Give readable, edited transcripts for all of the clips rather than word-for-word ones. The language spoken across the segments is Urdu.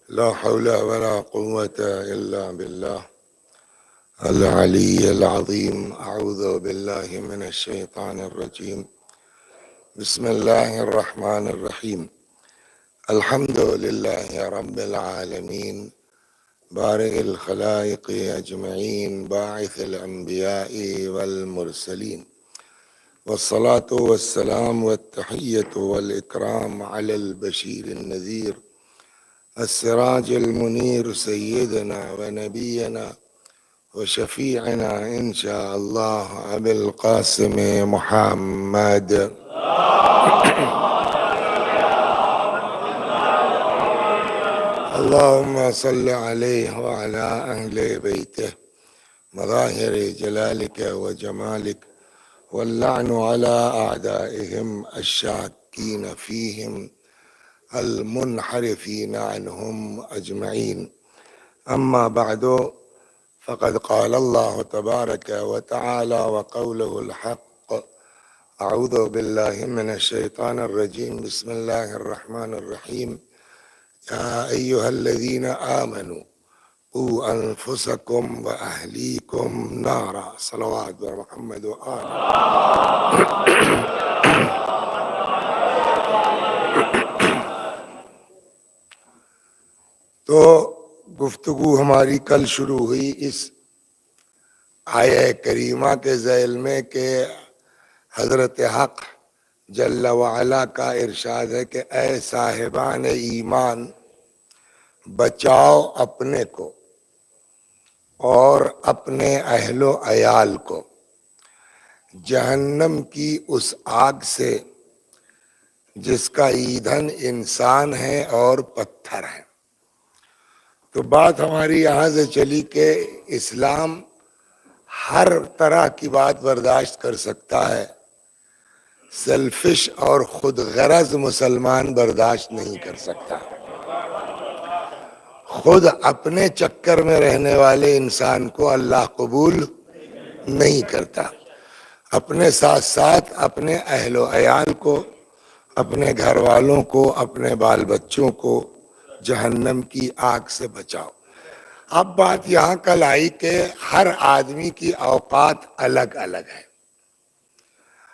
لا حول ولا قوة إلا بالله العلي العظيم. أعوذ بالله من الشيطان الرجيم. بسم الله الرحمن الرحيم. الحمد لله رب العالمين بارئ الخلائق أجمعين باعث الأنبياء والمرسلين، والصلاة والسلام والتحية والإكرام على البشير النذير السراج المنير سيدنا ونبينا وشفيعنا إن شاء الله أبي القاسم محمد. اللهم صل عليه وعلى أهل بيته مظاهر جلالك وجمالك، واللعن على أعدائهم الشاكين فيهم المنحرفين عنهم أجمعين. أما بعد، فقد قال الله تبارك وتعالى وقوله الحق: أعوذ بالله من الشيطان الرجيم. بسم الله الرحمن الرحيم. يا أيها الذين آمنوا قوا أنفسكم وأهليكم نارا. صلوات محمد وآله. تو گفتگو ہماری کل شروع ہوئی اس آیہ کریمہ کے ذیل میں کہ حضرت حق جل وعلا کا ارشاد ہے کہ اے صاحبان ایمان، بچاؤ اپنے کو اور اپنے اہل و عیال کو جہنم کی اس آگ سے جس کا ایندھن انسان ہے اور پتھر ہے۔ تو بات ہماری یہاں سے چلی کہ اسلام ہر طرح کی بات برداشت کر سکتا ہے، سیلفش اور خود غرض مسلمان برداشت نہیں کر سکتا۔ خود اپنے چکر میں رہنے والے انسان کو اللہ قبول نہیں کرتا، اپنے ساتھ ساتھ اپنے اہل و عیال کو، اپنے گھر والوں کو، اپنے بال بچوں کو جہنم کی آگ سے بچاؤ۔ اب بات یہاں کل آئی کہ ہر آدمی کی اوقات الگ الگ ہے۔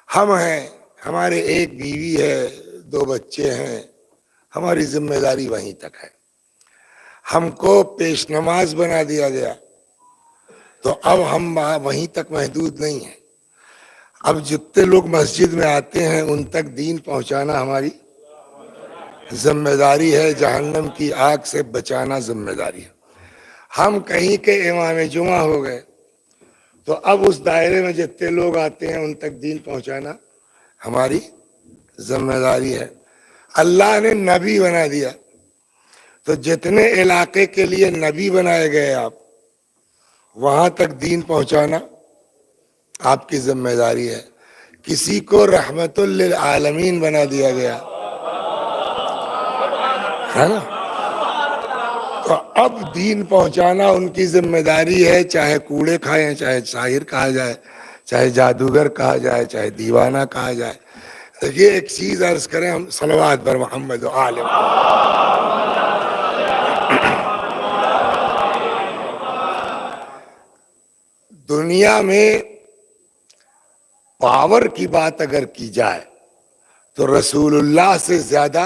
ہم ہیں، ہمارے ایک بیوی ہے، 2 بچے ہیں، ہماری ذمہ داری وہیں تک ہے۔ ہم کو پیش نماز بنا دیا گیا تو اب ہم وہیں تک محدود نہیں ہیں۔ اب جتنے لوگ مسجد میں آتے ہیں ان تک دین پہنچانا ہماری ذمہ داری ہے، جہنم کی آگ سے بچانا ذمہ داری ہے۔ ہم کہیں کے امام جمعہ ہو گئے تو اب اس دائرے میں جتنے لوگ آتے ہیں ان تک دین پہنچانا ہماری ذمہ داری ہے۔ اللہ نے نبی بنا دیا تو جتنے علاقے کے لیے نبی بنائے گئے آپ، وہاں تک دین پہنچانا آپ کی ذمہ داری ہے۔ کسی کو رحمت للعالمین بنا دیا گیا ہے نا، تو اب دین پہنچانا ان کی ذمہ داری ہے، چاہے کوڑے کھائیں، چاہے شاعر کہا جائے، چاہے جادوگر کہا جائے، چاہے دیوانہ کہا جائے۔ دیکھیے ایک چیز عرض کریں ہم، صلوات بر محمد و آل محمد۔ دنیا میں پاور کی بات اگر کی جائے تو رسول اللہ سے زیادہ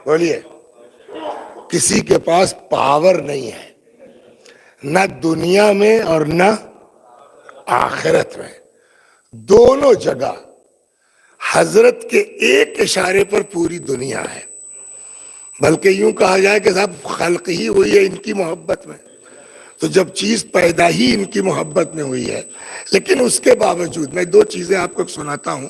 بولیے کسی کے پاس پاور نہیں ہے، نہ دنیا میں اور نہ آخرت میں۔ دونوں جگہ حضرت کے ایک اشارے پر پوری دنیا ہے، بلکہ یوں کہا جائے کہ صاحب خلق ہی ہوئی ہے ان کی محبت میں۔ تو جب چیز پیدا ہی ان کی محبت میں ہوئی ہے، لیکن اس کے باوجود میں 2 چیزیں آپ کو سناتا ہوں،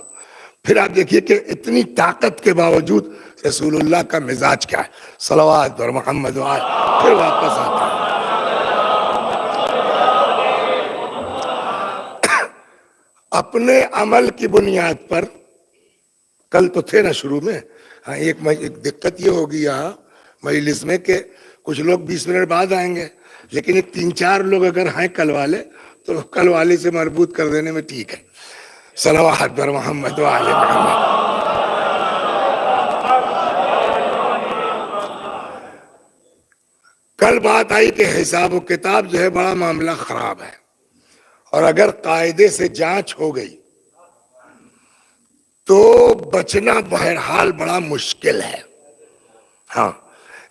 پھر آپ دیکھیے کہ اتنی طاقت کے باوجود رسول اللہ کا مزاج کیا ہے۔ صلوات پر محمد و آل، پھر واپس آتا ہے۔ اپنے عمل کی بنیاد پر، کل تو تھے نا شروع میں، ہاں ایک دقت یہ ہوگی یہاں مجلس میں کہ کچھ لوگ 20 منٹ بعد آئیں گے، لیکن ایک 3-4 لوگ اگر ہیں کل والے تو کل والے سے مربوط کر دینے میں ٹھیک ہے۔ صلوات پر محمد و آل محمد۔ کل بات آئی کہ حساب و کتاب جو ہے بڑا معاملہ خراب ہے، اور اگر قاعدے سے جانچ ہو گئی تو بچنا بہرحال بڑا مشکل ہے. ہاں،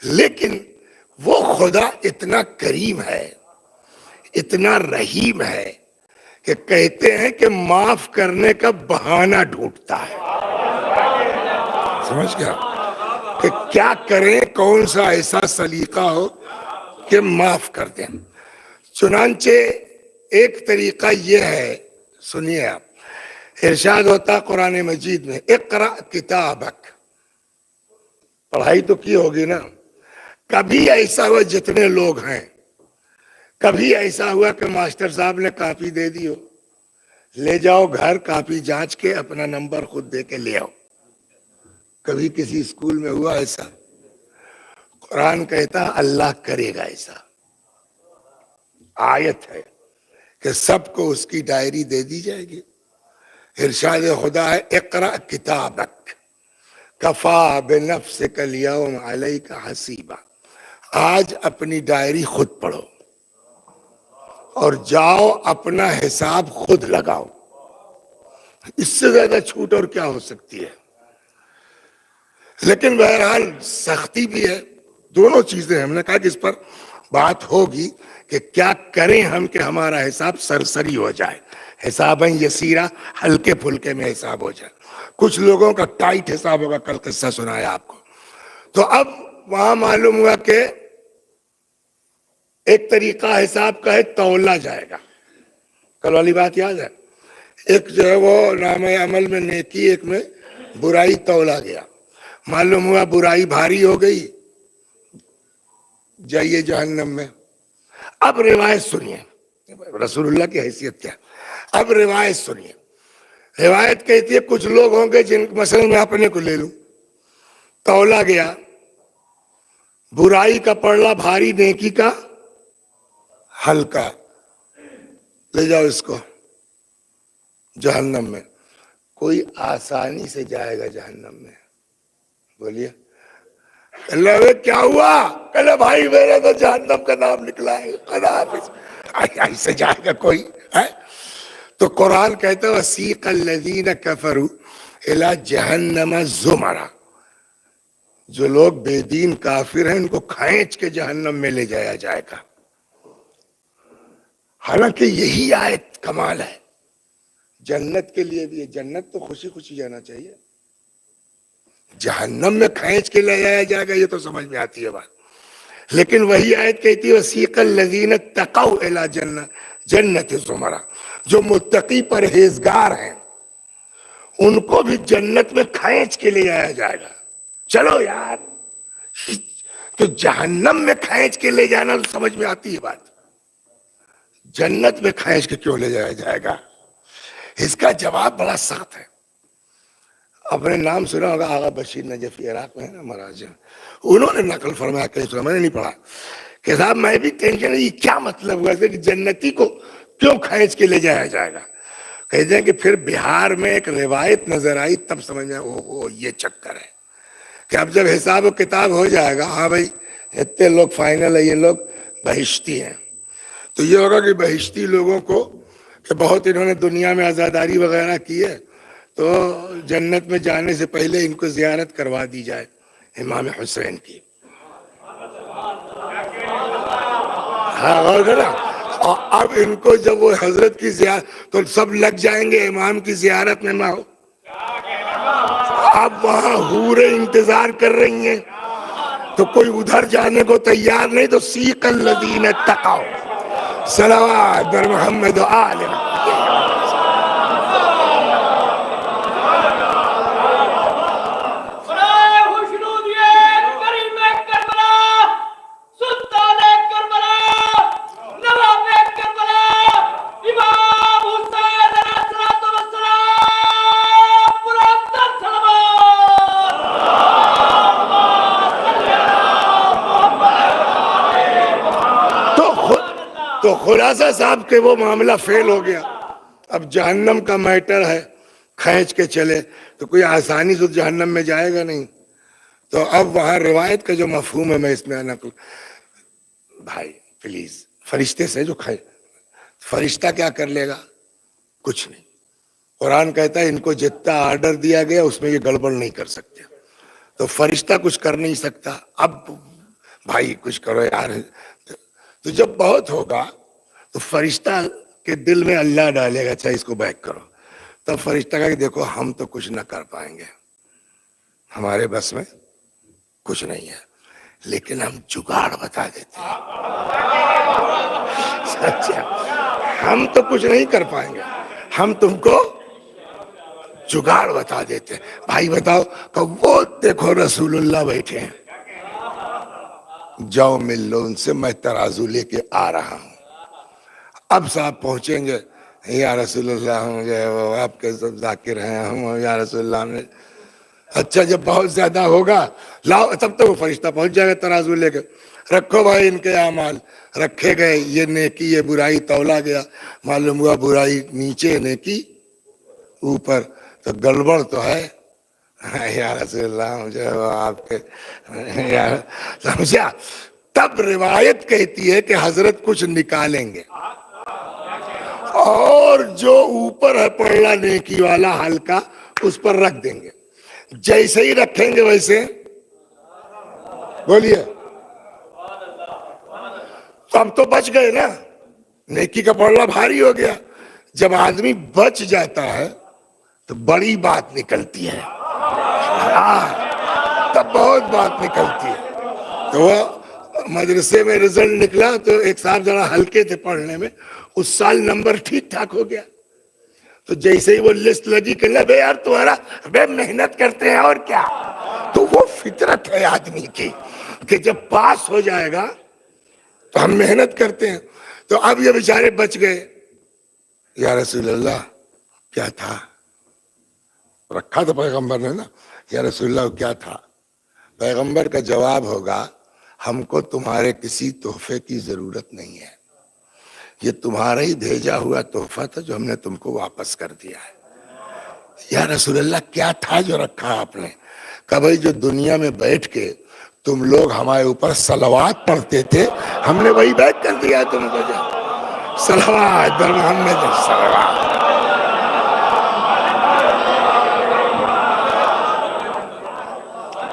لیکن وہ خدا اتنا کریم ہے، اتنا رحیم ہے کہ کہتے ہیں کہ معاف کرنے کا بہانہ ڈھونڈتا ہے. سمجھ گیا کہ کیا کریں، کون سا ایسا سلیقہ ہو کہ معاف کر دیں. چنانچہ ایک طریقہ یہ ہے، سنیے آپ، ارشاد ہوتا قرآن مجید میں اقرأ کتابک. پڑھائی تو کی ہوگی نا. کبھی ایسا ہوا، جتنے لوگ ہیں، کبھی ایسا ہوا کہ ماسٹر صاحب نے کاپی دے دی ہو، لے جاؤ گھر، کاپی جانچ کے اپنا نمبر خود دے کے لے آؤ؟ کبھی کسی اسکول میں ہوا ایسا؟ قرآن کہتا اللہ کرے گا ایسا. آیت ہے کہ سب کو اس کی ڈائری دے دی جائے گی. ارشاد خدا ہے اقرأ کتابک کفا بنفسک الیوم علیک حسیبا. آج اپنی ڈائری خود پڑھو اور جاؤ اپنا حساب خود لگاؤ. اس سے زیادہ چھوٹ اور کیا ہو سکتی ہے؟ لیکن بہرحال سختی بھی ہے. دونوں چیزیں ہم نے کہا کہ اس پر بات ہوگی کہ کیا کریں ہم کہ ہمارا حساب سرسری ہو جائے، حساباً یسیرا، ہلکے پھلکے میں حساب ہو جائے. کچھ لوگوں کا ٹائٹ حساب ہوگا، کل قصہ سنایا آپ کو. تو اب وہاں معلوم ہوا کہ ایک طریقہ حساب کا ہے، تولا جائے گا. کل والی بات یاد ہے؟ ایک جو ہے وہ نام عمل میں نیکی، ایک میں برائی تولا گیا. معلوم ہوا برائی بھاری ہو گئی، جائیے جہنم میں. اب روایت سنیے، رسول اللہ کی حیثیت کیا. اب روایت سنیے. روایت کہتی ہے کچھ لوگ ہوں گے جن مثلا میں اپنے کو لے لوں، تولا گیا، برائی کا پڑلا بھاری، نیکی کا ہلکا، لے جاؤ اس کو جہنم میں. کوئی آسانی سے جائے گا جہنم میں؟ بولیے. اللہ کیا ہوا؟ کہلے بھائی میرے تو جہنم کا نام نکلا ہے، خدا حافظ. ایسے جائے گا کوئی ہے؟ تو قرآن کہتا ہے وسیق الذین کفروا الی جہنم زمرا. جو لوگ بے دین کافر ہیں ان کو کھینچ کے جہنم میں لے جایا جائے گا. حالانکہ یہی آیت کمال ہے. جنت کے لیے بھی ہے، جنت تو خوشی خوشی جانا چاہیے. جہنم میں کھینچ کے لے جایا جائے گا، یہ تو سمجھ میں آتی ہے بات. لیکن وہی آیت کہتی ہے وسیق الذین اتقوا الی جنت زمرا. جو متقی پرہیزگار ہیں ان کو بھی جنت میں کھینچ کے لے جایا جائے گا. چلو یار، تو جہنم میں کھینچ کے لے جانا تو سمجھ میں آتی ہے بات، جنت میں کھینچ کے کیوں لے جایا جائے گا؟ اس کا جواب بڑا سخت ہے. اپنے نام سنا ہوگا آغا بشیر نجفی، عراق میں ہے نا مہاراج، انہوں نے نقل فرمایا کہ میں نے نہیں پڑھا کہ صاحب میں بھی ٹینشن ہے یہ کیا مطلب ہوا کہ جنتی کو کیوں کھینچ کے لے جایا جائے گا. کہتے ہیں کہ پھر بہار میں ایک روایت نظر آئی، تب سمجھ میں او یہ چکر ہے کہ اب جب حساب و کتاب ہو جائے گا، ہاں بھائی اتنے لوگ فائنل ہے، یہ لوگ بہشتی ہیں، تو یہ ہوگا کہ بہشتی لوگوں کو کہ بہت انہوں نے دنیا میں عزاداری وغیرہ کی ہے، تو جنت میں جانے سے پہلے ان کو زیارت کروا دی جائے امام حسین کی. ہاں غور کرنا. اور اب ان کو جب وہ حضرت کی زیارت، تو سب لگ جائیں گے امام کی زیارت میں. نہ ہو اب وہاں حوریں انتظار کر رہی ہیں، تو کوئی ادھر جانے کو تیار نہیں. تو سیق الذین اتقوا صلوات بر محمد و آل محمد. تو خلاصہ صاحب کہ وہ معاملہ فیل ہو گیا. اب جہنم کا میٹر ہے، کھینچ کے چلے تو کوئی آسانی سے جہنم میں جائے گا نہیں. تو اب وہاں روایت کا جو مفہوم ہے میں اس میں نقل بھائی پلیز، فرشتے سے جو کھائے، فرشتہ کیا کر لے گا؟ کچھ نہیں. قرآن کہتا ہے ان کو جتنا آرڈر دیا گیا اس میں یہ گڑبڑ نہیں کر سکتے. تو فرشتہ کچھ کر نہیں سکتا. اب بھائی کچھ کرو یار. تو جب بہت ہوگا تو فرشتہ کے دل میں اللہ ڈالے گا اچھا اس کو بیک کرو. تب فرشتہ کہا کہ دیکھو ہم تو کچھ نہ کر پائیں گے، ہمارے بس میں کچھ نہیں ہے، لیکن ہم جگاڑ بتا دیتے ہیں. سچا، ہم تو کچھ نہیں کر پائیں گے، ہم تم کو جگاڑ بتا دیتے ہیں. بھائی بتاؤ کہ وہ دیکھو رسول اللہ بیٹھے ہیں، جاؤ مل لو ان سے، میں ترازو لے کے آ رہا ہوں. اب صاحب پہنچیں گے، یا رسول اللہ ہم جو ہے وہ آپ کے سب ذاکر ہیں، ہم یا رسول اللہ نے. اچھا جب بہت زیادہ ہوگا لاؤ، تب تو وہ فرشتہ پہنچ جائے گا ترازو لے کے. رکھو بھائی ان کے اعمال. رکھے گئے، یہ نیکی یہ برائی تولا گیا، معلوم ہوا برائی نیچے نیکی اوپر. تو گڑبڑ تو ہے. یا رسول اللہ مجھے آپ کے سمجھا. تب روایت کہتی ہے کہ حضرت کچھ نکالیں گے اور جو اوپر ہے پڑلا نیکی والا ہلکا اس پر رکھ دیں گے. جیسے ہی رکھیں گے ویسے بولیے تو اب تو بچ گئے نا، نیکی کا پڑلا بھاری ہو گیا. جب آدمی بچ جاتا ہے تو بڑی بات نکلتی ہے، تب بہت بات نکلتی ہے. تو وہ مدرسے میں رزلٹ نکلا تو ایک صاحب ذرا ہلکے تھے پڑھنے میں، اس سال نمبر ٹھیک ٹھاک ہو گیا. تو جیسے ہی وہ لسٹ لگی کہ بے یار تمہارا بے محنت کرتے ہیں اور کیا. تو وہ فطرت ہے آدمی کی کہ جب پاس ہو جائے گا تو ہم محنت کرتے ہیں. تو اب یہ بیچارے بچ گئے. یا رسول اللہ کیا تھا؟ رکھا تھا پیغمبر نے نا. یا رسول اللہ کیا تھا؟ پیغمبر کا جواب ہوگا ہم کو تمہارے کسی تحفے کی ضرورت نہیں ہے، یہ تمہارا ہی بھیجا ہوا تحفہ تھا جو ہم نے تم کو واپس کر دیا ہے. یا رسول اللہ کیا تھا جو رکھا آپ نے؟ کہ بھائی جو دنیا میں بیٹھ کے تم لوگ ہمارے اوپر صلوات پڑھتے تھے، ہم نے وہی بیک کر دیا تم کو. جو صلوات بر محمد صلوات.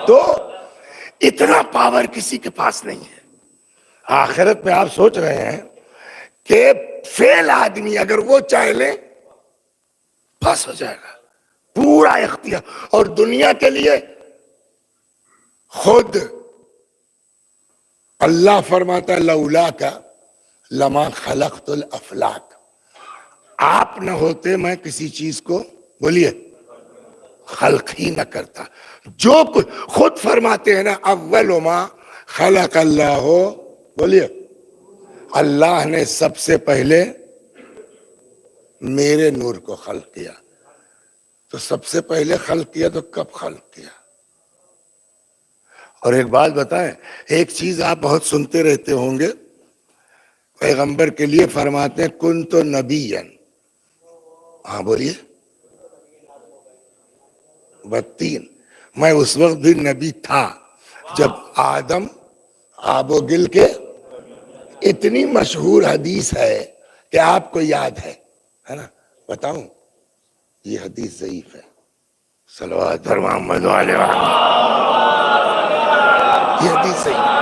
تو اتنا پاور کسی کے پاس نہیں ہے. آخرت میں آپ سوچ رہے ہیں کہ فیل آدمی اگر وہ چاہ لے پاس ہو جائے گا، پورا اختیار. اور دنیا کے لیے خود اللہ فرماتا ہے لولا کا لما خلقت الافلاک، آپ نہ ہوتے میں کسی چیز کو بولیے خلق ہی نہ کرتا. جو کچھ خود فرماتے ہیں نا اول ما خلق اللہ، بولیے اللہ نے سب سے پہلے میرے نور کو خلق کیا. تو سب سے پہلے خلق کیا تو کب خلق کیا؟ اور ایک بات بتائیں، ایک چیز آپ بہت سنتے رہتے ہوں گے، پیغمبر کے لیے فرماتے ہیں کنت نبیا. ہاں بولیے. بتین، میں اس وقت بھی نبی تھا جب آدم آب و گل کے. اتنی مشہور حدیث ہے کہ آپ کو یاد ہے نا؟ بتاؤں یہ حدیث ضعیف ہے. صلوات بر محمد وعلی محمد. یہ حدیث صحیح ہے.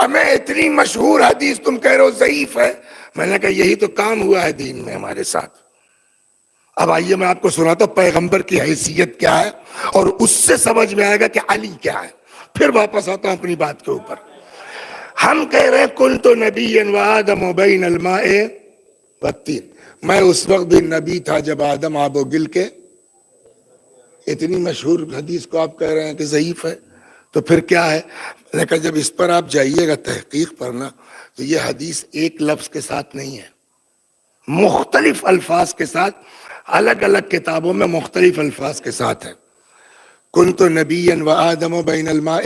ہمیں اتنی مشہور حدیث تم کہہ رہے ہو ضعیف ہے. میں نے کہا یہی تو کام ہوا ہے دین میں ہمارے ساتھ. اب آئیے میں آپ کو سناتا ہوں پیغمبر کی حیثیت کیا ہے اور اس سے سمجھ میں آئے گا کہ علی کیا ہے. پھر واپس آتا ہوں اپنی بات کے اوپر. ہم کہہ رہے ہیں کنت نبیا وآدم بین الماء والطین، میں اس وقت بھی نبی تھا جب آدم آب و گل کے. اتنی مشہور حدیث کو آپ کہہ رہے ہیں کہ ضعیف ہے، تو پھر کیا ہے؟ میں نے کہا جب اس پر آپ جائیے گا تحقیق پر نا تو یہ حدیث ایک لفظ کے ساتھ نہیں ہے، مختلف الفاظ کے ساتھ، الگ الگ کتابوں میں مختلف الفاظ کے ساتھ ہے. کنت نبیا وآدم بین الماء،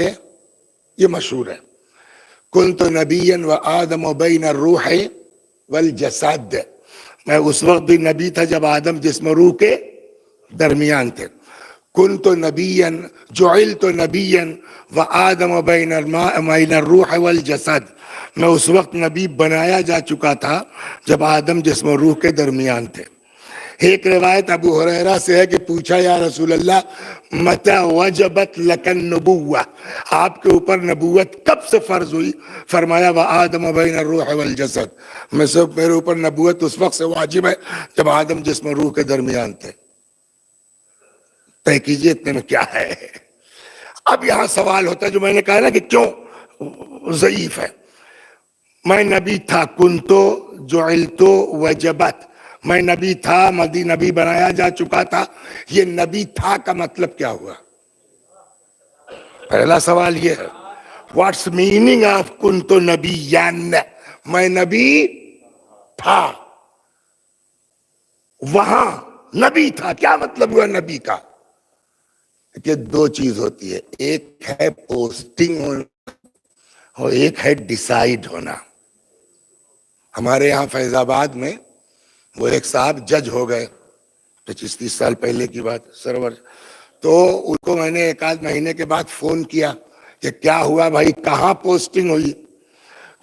یہ مشہور ہے. کنت نبیا وآدم بین الروح والجسد، میں اس وقت بھی نبی تھا جب آدم جسم و روح کے درمیان تھے. کنت نبیا جعلت نبیا وآدم بین الروح والجسد، میں اس وقت نبی بنایا جا چکا تھا جب آدم جسم و روح کے درمیان تھے۔ ایک روایت ابو ہریرہ سے ہے کہ پوچھا یا رسول اللہ متى وجبت لک النبوہ، آپ کے اوپر نبوت کب سے فرض ہوئی؟ فرمایا وآدم بین الروح والجسد، میرے اوپر نبوت اس وقت سے واجب ہے جب آدم جسم و روح کے درمیان تھے۔ طے کیجئے اتنے میں کیا ہے۔ اب یہاں سوال ہوتا ہے جو میں نے کہا نا کہ کیوں ضعیف ہے۔ میں نبی تھا، کنتو جعلتو وجبت، میں نبی تھا، نبی بنایا جا چکا تھا، یہ نبی تھا کا مطلب کیا ہوا؟ پہلا سوال یہ ہے واٹس میننگ آف کنتو نبیان، میں نبی تھا، وہاں نبی تھا، کیا مطلب ہوا نبی کا؟ کہ دو چیز ہوتی ہے، ایک ہے پوسٹنگ ہونا اور ایک ہے ڈیسائیڈ ہونا۔ ہمارے یہاں فیض آباد میں وہ ایک صاحب جج ہو گئے 25-30 سال پہلے کی بات سرور، تو ان کو میں نے ایک آدھ مہینے کے بعد فون کیا کہ کیا ہوا بھائی، کہاں پوسٹنگ ہوئی؟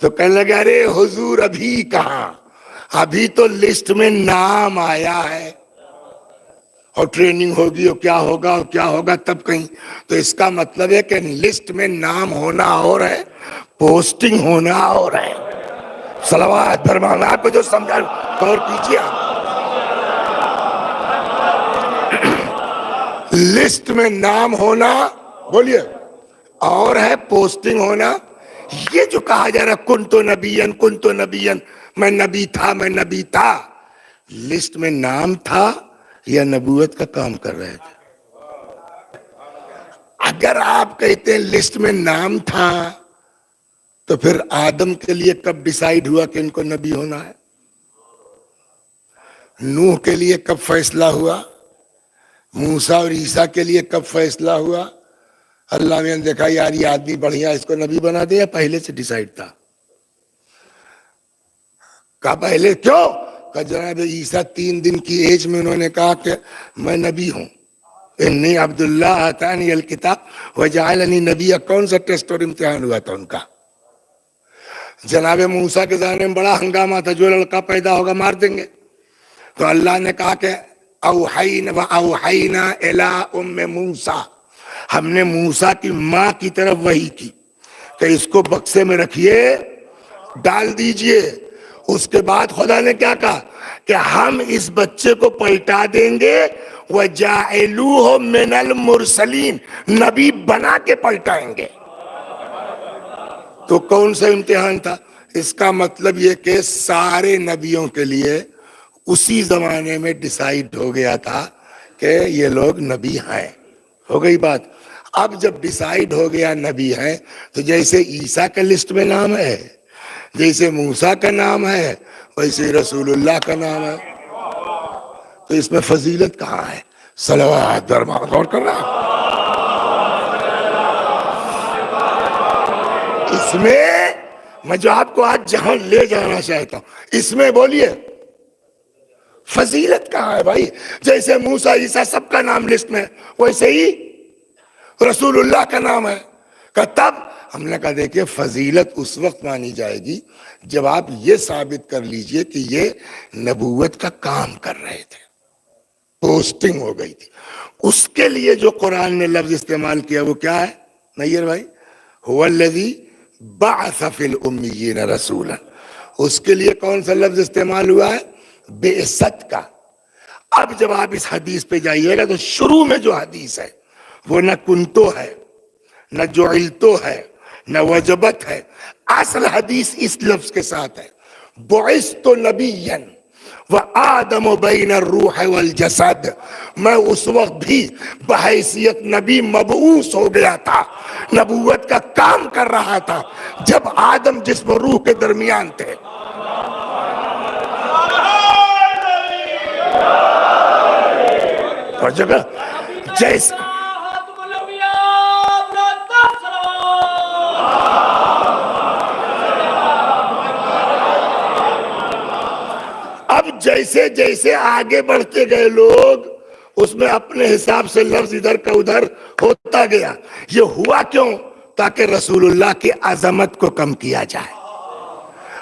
تو کہنے لگے ارے حضور ابھی کہاں، ابھی تو لسٹ میں نام آیا ہے اور ٹریننگ ہوگی اور کیا ہوگا تب کہیں۔ تو اس کا مطلب ہے کہ لسٹ میں نام ہونا اور ہے، پوسٹنگ ہونا اور ہے۔ صلوات فرمانا، آپ کو جو سمجھا غور کیجیے آپ۔ لسٹ میں نام ہونا بولیے اور ہے پوسٹنگ ہونا۔ یہ جو کہا جا رہا کنتو نبیًا، میں نبی تھا، لسٹ میں نام تھا یا نبوت کا کام کر رہے تھے؟ اگر آپ کہتے ہیں لسٹ میں نام تھا تو پھر آدم کے لیے کب ڈیسائیڈ ہوا کہ ان کو نبی ہونا ہے؟ نوح کے لیے کب فیصلہ ہوا؟ موسیٰ اور عیسیٰ کے لیے کب فیصلہ ہوا؟ اللہ نے دیکھا یار یہ آدمی بڑھیا، اس کو نبی بنا دے، یا پہلے سے ڈیسائیڈ تھا؟ کہا پہلے، کیوں؟ کہ جناب عیسیٰ 3 دن کی ایج میں انہوں نے کہا کہ میں نبی ہوں، انی عبداللہ آتانی الکتاب وجعلنی نبی۔ کون سا ٹیسٹ اور امتحان ہوا تھا ان کا؟ جناب موسیٰ کے زمانے میں بڑا ہنگامہ تھا، جو لڑکا پیدا ہوگا مار دیں گے، تو اللہ نے کہا کہ اوحینا الی ام موسیٰ، ہم نے موسیٰ کی ماں کی طرف وحی کی کہ اس کو بکسے میں رکھیے، ڈال دیجئے۔ اس کے بعد خدا نے کیا کہا کہ ہم اس بچے کو پلٹا دیں گے، وَجَعِلُوهُ مِنَ الْمُرْسَلِينَ، نبی بنا کے پلٹائیں گے۔ تو کون سا امتحان تھا؟ اس کا مطلب یہ کہ سارے نبیوں کے لیے اسی زمانے میں ڈیسائیڈ ہو گیا تھا کہ یہ لوگ نبی ہیں۔ ہو گئی بات۔ اب جب ڈیسائیڈ ہو گیا نبی ہیں، تو جیسے عیسیٰ کا لسٹ میں نام ہے، جیسے موسیٰ کا نام ہے، ویسے رسول اللہ کا نام ہے، تو اس میں فضیلت کہاں ہے؟ صلوات دربار غور کر رہا ہے۔ اس میں جو آپ کو آج جہاں لے جانا چاہتا ہوں، اس میں بولیے فضیلت کہاں ہے بھائی؟ جیسے موسیٰ عیسیٰ سب کا نام لسٹ میں، ویسے ہی رسول اللہ کا نام ہے۔ کہ تب ہم نے کہا دیکھیں فضیلت اس وقت مانی جائے گی جب آپ یہ ثابت کر لیجئے کہ یہ نبوت کا کام کر رہے تھے، پوسٹنگ ہو گئی تھی۔ اس کے لیے جو قرآن نے لفظ استعمال کیا وہ کیا ہے نیر بھائی؟ هو الذی بعث فی الامیین رسولا، اس کے لیے کون سا لفظ استعمال ہوا ہے؟ بعثت کا۔ اب جب آپ اس حدیث پہ جائیے گا تو شروع میں جو حدیث ہے وہ نہ کنتو ہے، نہ جعلتو ہے، نہ وجبت ہے، اصل حدیث اس لفظ کے ساتھ ہے، بعثت نبیا وآدم بین الروح والجسد، میں اس وقت بھی بحیثیت نبی مبعوث ہو گیا تھا، نبوت کا کام کر رہا تھا جب آدم جسم و روح کے درمیان تھے۔ اور جگہ جیسے اب جیسے جیسے آگے بڑھتے گئے لوگ اس میں اپنے حساب سے لفظ ادھر کا ادھر ہوتا گیا. یہ ہوا کیوں؟ تاکہ رسول اللہ کی عظمت کو کم کیا جائے.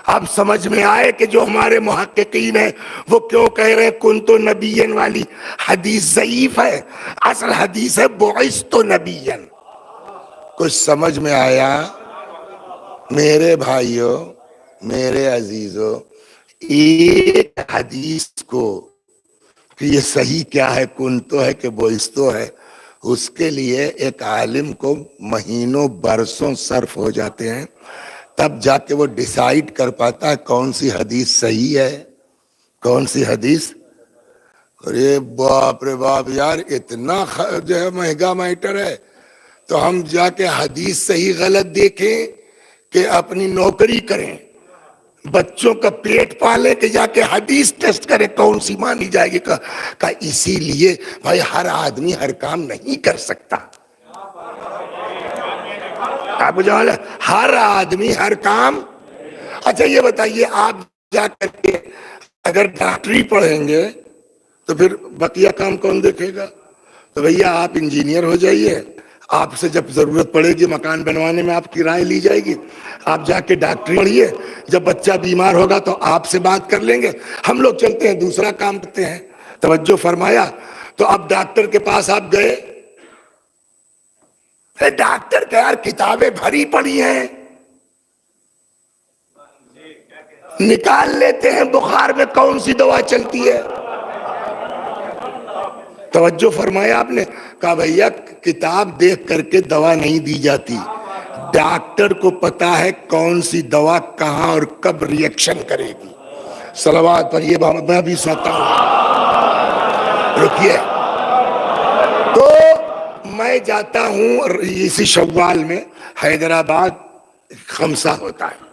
اب سمجھ میں آئے کہ جو ہمارے محققین ہیں وہ کیوں کہہ رہے ہیں کنتو نبیین والی حدیث ضعیف ہے. اصل حدیث ہے بعثت نبیین. کچھ سمجھ میں آیا؟ میرے بھائیوں، میرے عزیزوں، ایک حدیث کو کہ یہ صحیح کیا ہے، کنتو ہے کہ بعثتو ہے، اس کے لیے ایک عالم کو مہینوں برسوں صرف ہو جاتے ہیں، تب جا کے وہ ڈیسائیڈ کر پاتا ہے کون سی حدیث صحیح ہے، کون سی حدیث. ارے باپ رے باپ یار، اتنا جو ہے مہنگا میٹر ہے تو ہم جا کے حدیث صحیح غلط دیکھیں کہ اپنی نوکری کریں، بچوں کا پیٹ پالے کہ جا کے حدیث ٹیسٹ کرے کون سی مانی جائے گی. کہ اسی لیے بھائی ہر آدمی ہر کام نہیں کر سکتا. آپ کو جواب ہے ہر آدمی ہر کام. اچھا یہ بتائیے، آپ جا کر کے اگر ڈاکٹری پڑھیں گے تو پھر بقیہ کام کون دیکھے گا؟ تو بھیا آپ انجینئر ہو جائیے، آپ سے جب ضرورت پڑے گی مکان بنوانے میں آپ کی رائے لی جائے گی. آپ جا کے ڈاکٹری پڑھیے، جب بچہ بیمار ہوگا تو آپ سے بات کر لیں گے. ہم لوگ چلتے ہیں دوسرا کام کرتے ہیں. توجہ فرمایا؟ تو اب ڈاکٹر کے پاس آپ گئے، ڈاکٹر کہ یار کتابیں بھری پڑی ہیں، نکال لیتے ہیں بخار میں کون سی دوا چلتی ہے. توجہ فرمایا آپ نے؟ کہا بھیا کتاب دیکھ کر کے دوا نہیں دی جاتی، ڈاکٹر کو پتا ہے کون سی دوا کہاں اور کب ریئیکشن کرے گی. صلوات پر یہ میں بھی سنتا ہوں. رکیے، تو میں جاتا ہوں اسی شوال میں حیدرآباد خمسہ ہوتا ہے،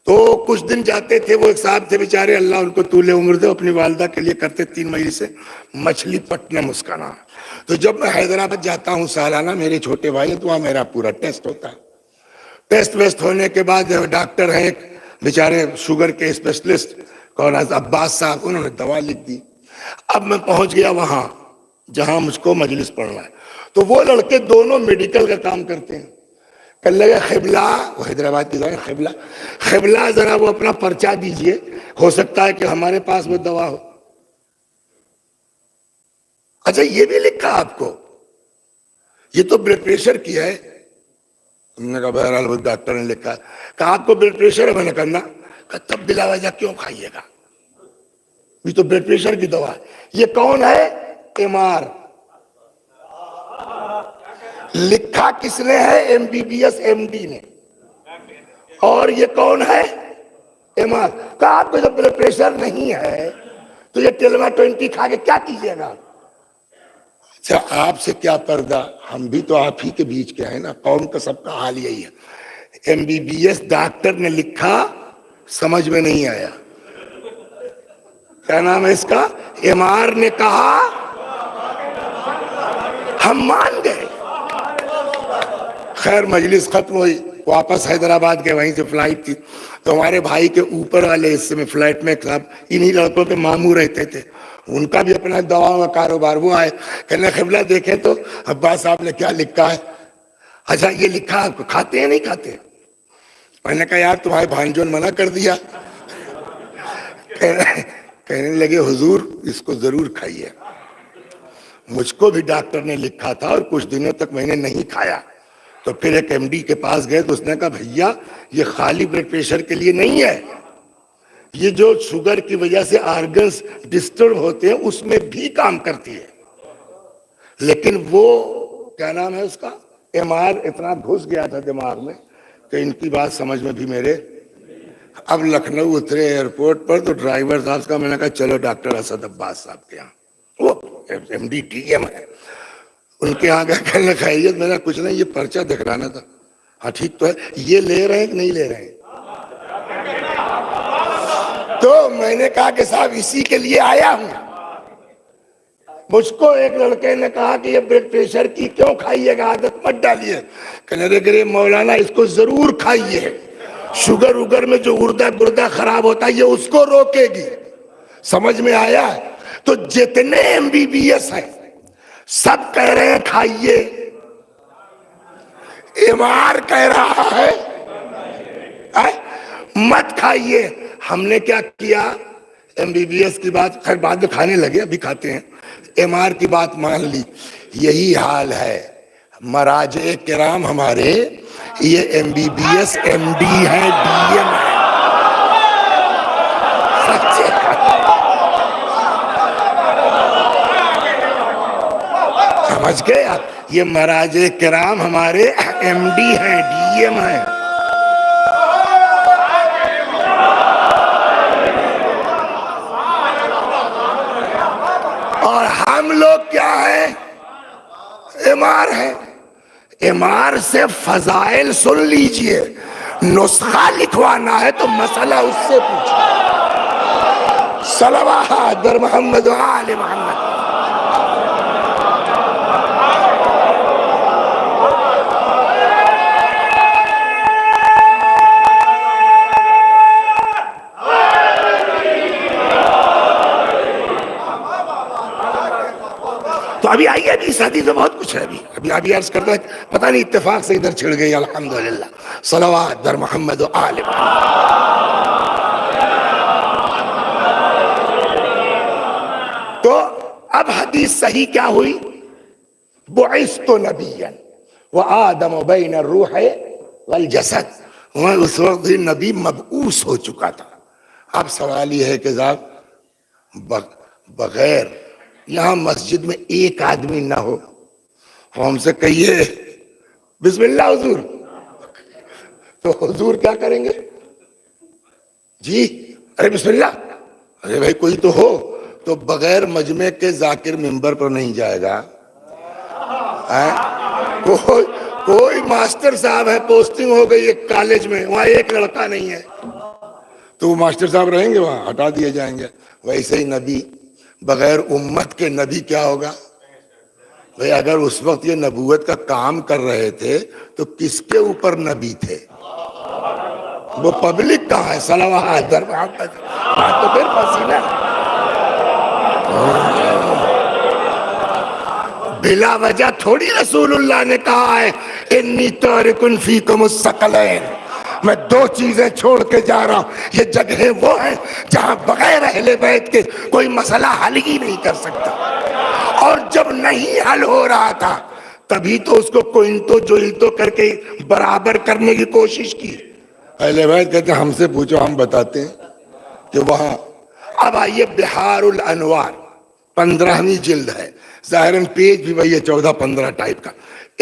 تو کچھ دن جاتے تھے. وہ ایک صاحب تھے بیچارے، اللہ ان کو طول عمر دے، اپنی والدہ کے لیے کرتے 3 مہینے سے مچھلی پٹنم اس کا نام. تو جب میں حیدرآباد جاتا ہوں سالانہ، میرے چھوٹے بھائی تو وہاں میرا پورا ٹیسٹ ہوتا ہے. ٹیسٹ ویسٹ ہونے کے بعد ڈاکٹر ہیں ایک بیچارے شوگر کے اسپیشلسٹ عباس صاحب، انہوں نے دوا لکھ دی. اب میں پہنچ گیا وہاں جہاں مجھ کو مجلس پڑھنا ہے. تو وہ لڑکے دونوں میڈیکل کا کام کرتے ہیں. کہنے لگے قبلہ، وہ حیدرآباد کی جگہ قبلہ، قبلہ ذرا وہ اپنا پرچہ دیجئے، ہو سکتا ہے کہ ہمارے پاس وہ دوا ہو. اچھا یہ بھی لکھا آپ کو؟ یہ تو بلڈ پریشر کی ہے. ہم نے کہا بہرحال وہ ڈاکٹر نے لکھا ہے. کہا آپ کو بلڈ پریشر ہے؟ میں نے کہا تب بلا وجہ کیوں کھائیے گا، یہ تو بلڈ پریشر کی دوا ہے. یہ کون ہے؟ M R. لکھا کس نے ہے؟ M B B S M D نے. اور یہ کون ہے؟ M R. کہا آپ کو جب بلڈ پریشر نہیں ہے تو یہ ٹیلما 20 کھا کے کیا کیجیے گا؟ اچھا آپ سے کیا پردہ، ہم بھی تو آپ ہی کے بیچ کے ہیں نا، قوم کا سب کا حال یہی ہے. M B B S doctor نے لکھا، سمجھ میں نہیں آیا. کیا نام ہے اس کا؟ ایم آر نے کہا، ہم مان گئے. خیر مجلس ختم ہوئی، واپس حیدرآباد کے، وہیں سے فلائٹ تھی. تو ہمارے بھائی کے اوپر والے حصے میں فلائٹ میں انہی لڑکوں کے ماموں رہتے تھے، ان کا بھی اپنا دوا کا کاروبار. وہ آئے کہنے قبلہ دیکھیں تو عباس صاحب نے کیا لکھا ہے. اچھا یہ لکھا آپ کو کھاتے ہیں نہیں کھاتے؟ میں نے کہا یار تمہارے بھانجوں نے منع کر دیا. کہنے لگے حضور اس کو ضرور کھائیے. مجھ کو بھی ڈاکٹر نے لکھا تھا اور کچھ دنوں تک میں نے نہیں کھایا. تو پھر ایک ایم ڈی کے پاس گئے تو اس نے کہا بھیا یہ خالی بلڈ پریشر کے لیے نہیں ہے، یہ جو شوگر کی وجہ سے آرگنز ڈسٹرب ہوتے ہیں اس میں بھی کام کرتی ہے. لیکن وہ کیا نام ہے اس کا، ایم آر اتنا گھس گیا تھا دماغ میں کہ ان کی بات سمجھ میں بھی میرے. اب لکھنؤ اترے ایئرپورٹ پر تو ڈرائیور صاحب کا میں نے کہا چلو ڈاکٹر اسد عباس صاحب کے یہاں، وہ ایم ڈی ٹی ایم ہے، ان کے یہاں گیا. کہنے خیریت؟ میرا کچھ نہیں، یہ پرچہ دکھلانا تھا. ہاں ٹھیک تو ہے، یہ لے رہے ہیں کہ نہیں لے رہے ہیں؟ تو میں نے کہا کہ صاحب اسی کے لیے آیا ہوں. مجھ کو ایک لڑکے نے کہا کہ یہ بلڈ پریشر کی کیوں کھائیے گا، عادت مت ڈالیے. کہنے لگے مولانا اس کو ضرور کھائیے، شوگر وگر میں جو گردہ خراب ہوتا ہے یہ اس کو روکے گی. سمجھ میں آیا؟ تو جتنے ایم بی بی ایس ہیں سب کہہ رہے ہیں کھائیے، امار کہہ رہا ہے مت کھائیے۔ ہم نے کیا کیا، ایم بی بی ایس کی بات خیر بعد میں کھانے لگے، ابھی کھاتے ہیں، ایم آر کی بات مان لی۔ یہی حال ہے مراجع کرام ہمارے، یہ M B B S M D ہے، ڈی ایم ہے، سچے سمجھ گئے آپ؟ یہ مراجع کرام ہمارے ایم ڈی ہیں، ڈی ایم ہیں۔ اور ہم لوگ کیا ہیں؟ امار ہیں۔ امار سے فضائل سن لیجئے، نسخہ لکھوانا ہے تو مسئلہ اس سے پوچھو۔ صلوات بر محمد و آل محمد۔ تو ابھی آئیے، ابھی اس حدیث میں بہت کچھ ہے، ابھی عرض کرتا ہے، پتہ نہیں اتفاق سے ادھر چھڑ گئی، الحمدللہ۔ صلوات بر محمد و آل محمد۔ تو اب حدیث صحیح کیا ہوئی؟ بعثت نبیا وآدم بین الروح والجسد۔ اس وقت نبی مبعوث ہو چکا تھا۔ اب سوال یہ ہے کہ صاحب بغیر یہاں مسجد میں ایک آدمی نہ ہو، ہم سے کہیے بسم اللہ حضور، تو حضور کیا کریں گے؟ جی ارے بسم اللہ، ارے بھائی کوئی تو ہو، تو بغیر مجمع کے ذاکر منبر پر نہیں جائے گا۔ کوئی ماسٹر صاحب ہے، پوسٹنگ ہو گئی ایک کالج میں، وہاں ایک لڑکا نہیں ہے، تو وہ ماسٹر صاحب رہیں گے وہاں، ہٹا دیے جائیں گے۔ ویسے ہی نبی بغیر امت کے نبی کیا ہوگا؟ بھئی اگر اس وقت یہ نبوت کا کام کر رہے تھے تو کس کے اوپر نبی تھے؟ وہ پبلک کہاں ہے؟ صلوات بر محمد۔ تو پھر پسینہ بلا وجہ تھوڑی رسول اللہ نے کہا ہے انی تارک فیکم الثقلین، میں دو چیزیں چھوڑ کے جا رہا ہوں۔ یہ جگہیں وہ ہیں جہاں بغیر اہل بیت کے کوئی مسئلہ حل ہی نہیں کر سکتا، اور جب نہیں حل ہو رہا تھا تبھی تو اس کو کوئنٹو جوئنٹو کر کے برابر کرنے کی کوشش کی۔ اہل بیت کہتے ہیں ہم سے پوچھو، ہم بتاتے ہیں کہ وہاں۔ اب آئیے بحار الانوار 15ویں جلد ہے، ظاہراً پیج بھی وہی ہے 14-15 ٹائپ کا،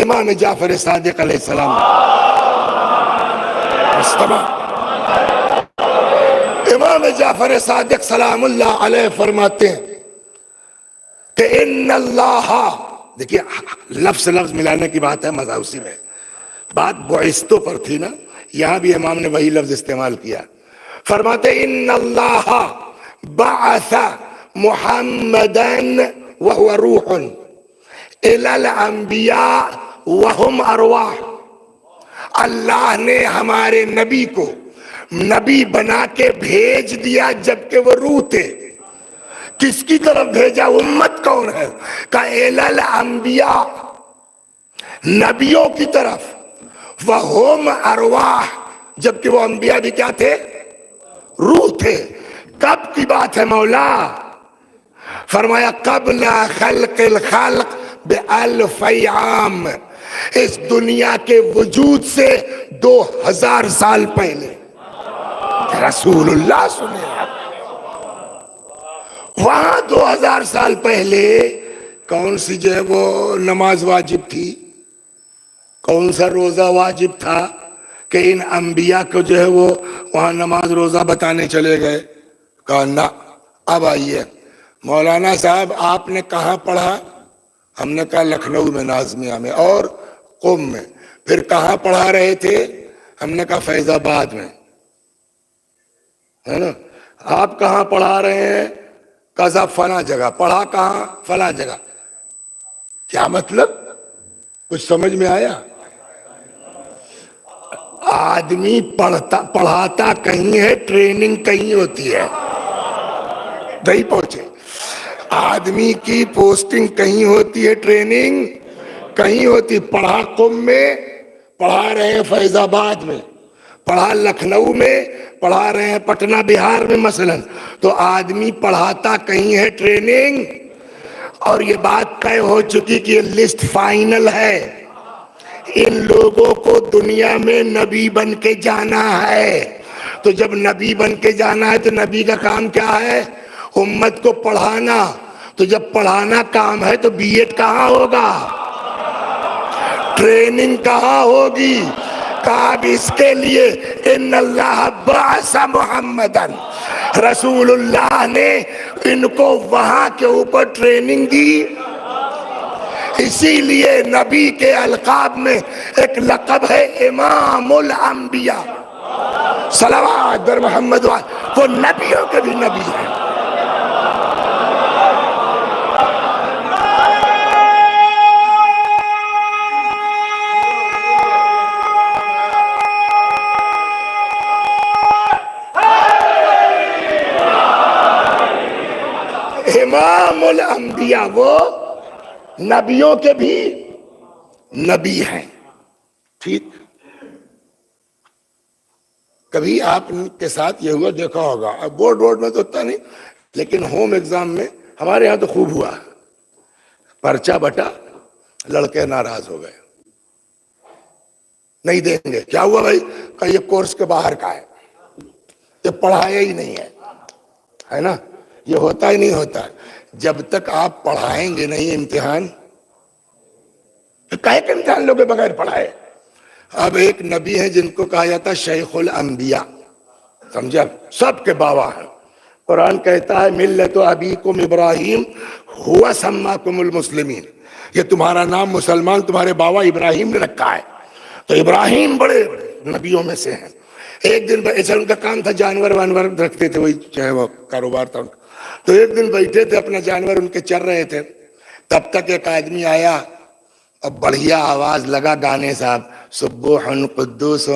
امام جعفر صادق علیہ السلام امام جعفر صادق سلام اللہ علیہ فرماتے ہیں کہ ان اللہ، دیکھیے لفظ لفظ ملانے کی بات ہے، مزہ اسی میں، بات بعثتوں پر تھی نا، یہاں بھی امام نے وہی لفظ استعمال کیا۔ فرماتے ان اللہ بعث محمدا وهو روح الى الانبیاء وهم ارواح۔ اللہ نے ہمارے نبی کو نبی بنا کے بھیج دیا جبکہ وہ روح تھے۔ کس کی طرف بھیجا؟ امت کون ہے؟ کہ الى الانبیاء، نبیوں کی طرف، وہم ارواح، جبکہ وہ انبیاء بھی کیا تھے؟ روح تھے۔ کب کی بات ہے مولا؟ فرمایا قبل خلق الخلق بألف عام، اس دنیا کے وجود سے 2000 سال پہلے۔ رسول اللہ سنے آپ، وہاں 2000 سال پہلے کون سی جو ہے وہ نماز واجب تھی؟ کون سا روزہ واجب تھا کہ ان انبیاء کو جو ہے وہ وہاں نماز روزہ بتانے چلے گئے؟ کہا نا۔ اب آئیے مولانا صاحب آپ نے کہاں پڑھا؟ ہم نے کہا لکھنؤ میں، نازمیہ میں اور قم میں۔ پھر کہاں پڑھا رہے تھے؟ ہم نے کہا فیض آباد میں، ہے نا۔ آپ کہاں پڑھا رہے ہیں؟ کہا فلاں جگہ۔ پڑھا کہاں؟ فلاں جگہ۔ کیا مطلب؟ کچھ سمجھ میں آیا؟ آدمی پڑھاتا کہیں ہے، ٹریننگ کہیں ہوتی ہے، نہیں پہنچے۔ آدمی کی پوسٹنگ کہیں ہوتی ہے ٹریننگ، کہیں ہوتی، پڑھا قم میں، پڑھا رہے ہیں فیض آباد میں، پڑھا لکھنؤ میں، پڑھا رہے ہیں پٹنہ بہار میں مثلا، تو آدمی پڑھاتا کہیں ہے ٹریننگ. اور یہ بات طے ہو چکی کہ یہ لسٹ فائنل ہے، ان لوگوں کو دنیا میں نبی بن کے جانا ہے. تو جب نبی بن کے جانا ہے تو نبی کا کام کیا ہے؟ امت کو پڑھانا. تو جب پڑھانا کام ہے تو بی ایڈ کہاں ہوگا؟ ٹریننگ کہاں ہوگی؟ کہا اس کے لیے ان اللہ بعث محمدن، رسول اللہ نے ان کو وہاں کے اوپر ٹریننگ دی. اسی لیے نبی کے القاب میں ایک لقب ہے امام الانبیاء. صلوات بر محمد، وہ نبیوں کے بھی نبی ہیں. امام الانبیاء وہ نبیوں کے بھی نبی ہیں. ٹھیک، کبھی آپ کے ساتھ یہ ہوا دیکھا ہوگا، اب بورڈ میں تو ہوتا نہیں، لیکن ہوم ایگزام میں ہمارے ہاں تو خوب ہوا، پرچہ بٹا، لڑکے ناراض ہو گئے، نہیں دیں گے. کیا ہوا بھائی؟ کہ یہ کورس کے باہر کا ہے، یہ پڑھایا ہی نہیں ہے نا. یہ ہوتا ہی نہیں ہوتا. جب تک آپ پڑھائیں گے نہیں امتحان، کہے کہ امتحان لوگ بغیر پڑھائے. اب ایک نبی ہے جن کو کہا جاتا ہے شیخ الانبیاء، سمجھا، سب کے بابا ہیں. قرآن کہتا ہے ملت ابیکم ابراہیم ہوا سماکم المسلمین، یہ تمہارا نام مسلمان تمہارے بابا ابراہیم نے رکھا ہے. تو ابراہیم بڑے نبیوں میں سے ہیں. ایک دن ایسا ان کا کام تھا، جانور وانور رکھتے تھے، وہی چاہے وہ کاروبار تھا ان کا. تو ایک دن بیٹھے تھے، اپنا جانور ان کے چر رہے تھے، تب تک ایک آدمی آیا اور بڑھیا آواز لگا گانے صاحب، سبوح قدوس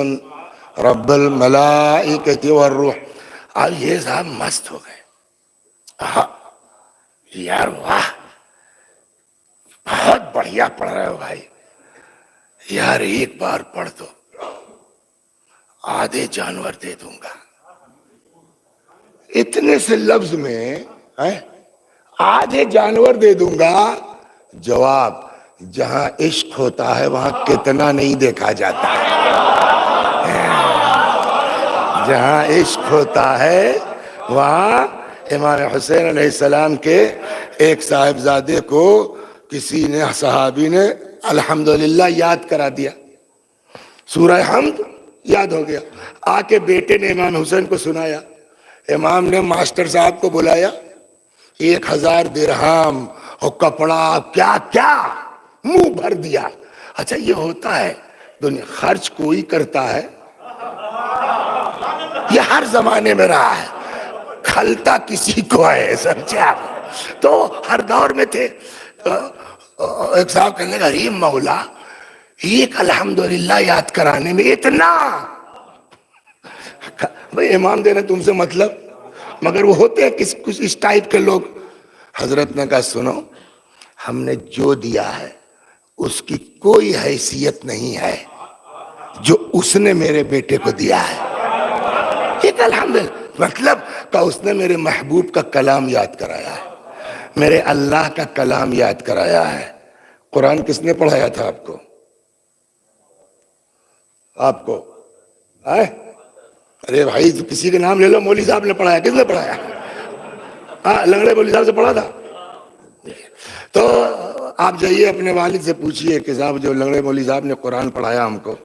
رب الملائکۃ والروح. اب یہ صاحب مست ہو گئے، یار واہ، بہت بڑھیا پڑھ رہے ہو بھائی، یار ایک بار پڑھ دو، آدھے جانور دے دوں گا. اتنے سے لفظ میں آدھے جانور دے دوں گا. جواب، جہاں عشق ہوتا ہے وہاں کتنا نہیں دیکھا جاتا ہے. جہاں عشق ہوتا ہے وہاں، امام حسین علیہ السلام کے ایک صاحبزادے کو کسی نے، صحابی نے الحمدللہ یاد کرا دیا، سورہ حمد یاد ہو گیا. آ کے بیٹے نے امام حسین کو سنایا. امام نے ماسٹر صاحب کو بلایا، 1000 درہم اور کپڑا کیا کیا منہ بھر دیا. اچھا یہ ہوتا ہے دنیا، خرچ کوئی کرتا ہے، یہ ہر زمانے میں رہا ہے، کھلتا کسی کو ہے، سمجھا. تو ہر دور میں تھے. ایک صاحب کہنے لگا ارے مولا، ایک الحمدللہ یاد کرانے میں اتنا. بھئی امام دینا تم سے مطلب، مگر وہ ہوتے ہیں کچھ اس ٹائپ کے لوگ. حضرت نے کہا سنو، ہم نے جو دیا ہے اس کی کوئی حیثیت نہیں ہے جو اس نے میرے بیٹے کو دیا ہے. ایک الحمدللہ مطلب کہ اس نے میرے محبوب کا کلام یاد کرایا ہے، میرے اللہ کا کلام یاد کرایا ہے. قرآن کس نے پڑھایا تھا آپ کو؟ آپ کو ارے بھائی کسی کے نام لے لو، مولوی صاحب نے پڑھایا. کس نے پڑھایا؟ لنگڑے مولوی صاحب سے پڑھا تھا. تو آپ جائیے اپنے والد سے پوچھئے کہ صاحب جو لنگڑے مولوی صاحب نے قرآن پڑھایا ہم کو،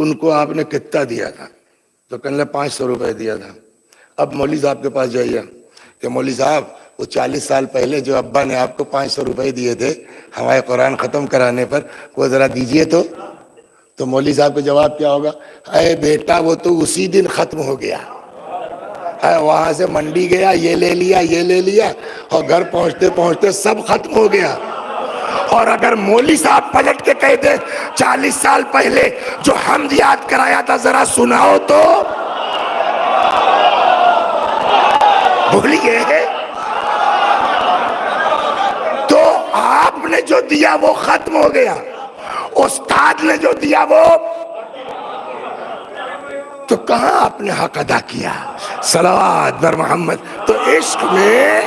ان کو آپ نے کتنا دیا تھا؟ تو کہنے لگے 500 روپے دیا تھا. اب مولوی صاحب کے پاس جائیے کہ مولوی صاحب وہ 40 سال پہلے جو ابا نے آپ کو 500 روپے دیے تھے ہمارے قرآن ختم کرانے پر، وہ ذرا دیجئے تو مولوی صاحب کا جواب کیا ہوگا؟ اے بیٹا وہ تو اسی دن ختم ہو گیا، وہاں سے منڈی گیا، یہ لے لیا یہ لے لیا، اور گھر پہنچتے پہنچتے سب ختم ہو گیا. اور اگر مولوی صاحب پلٹ کے کہہ دے 40 سال پہلے جو حمد یاد کرایا تھا ذرا سناؤ تو بھول گئے. جو دیا وہ ختم ہو گیا، استاد نے جو دیا وہ تو کہاں آپ نے حق ادا کیا؟ صلوات بر محمد. تو عشق میں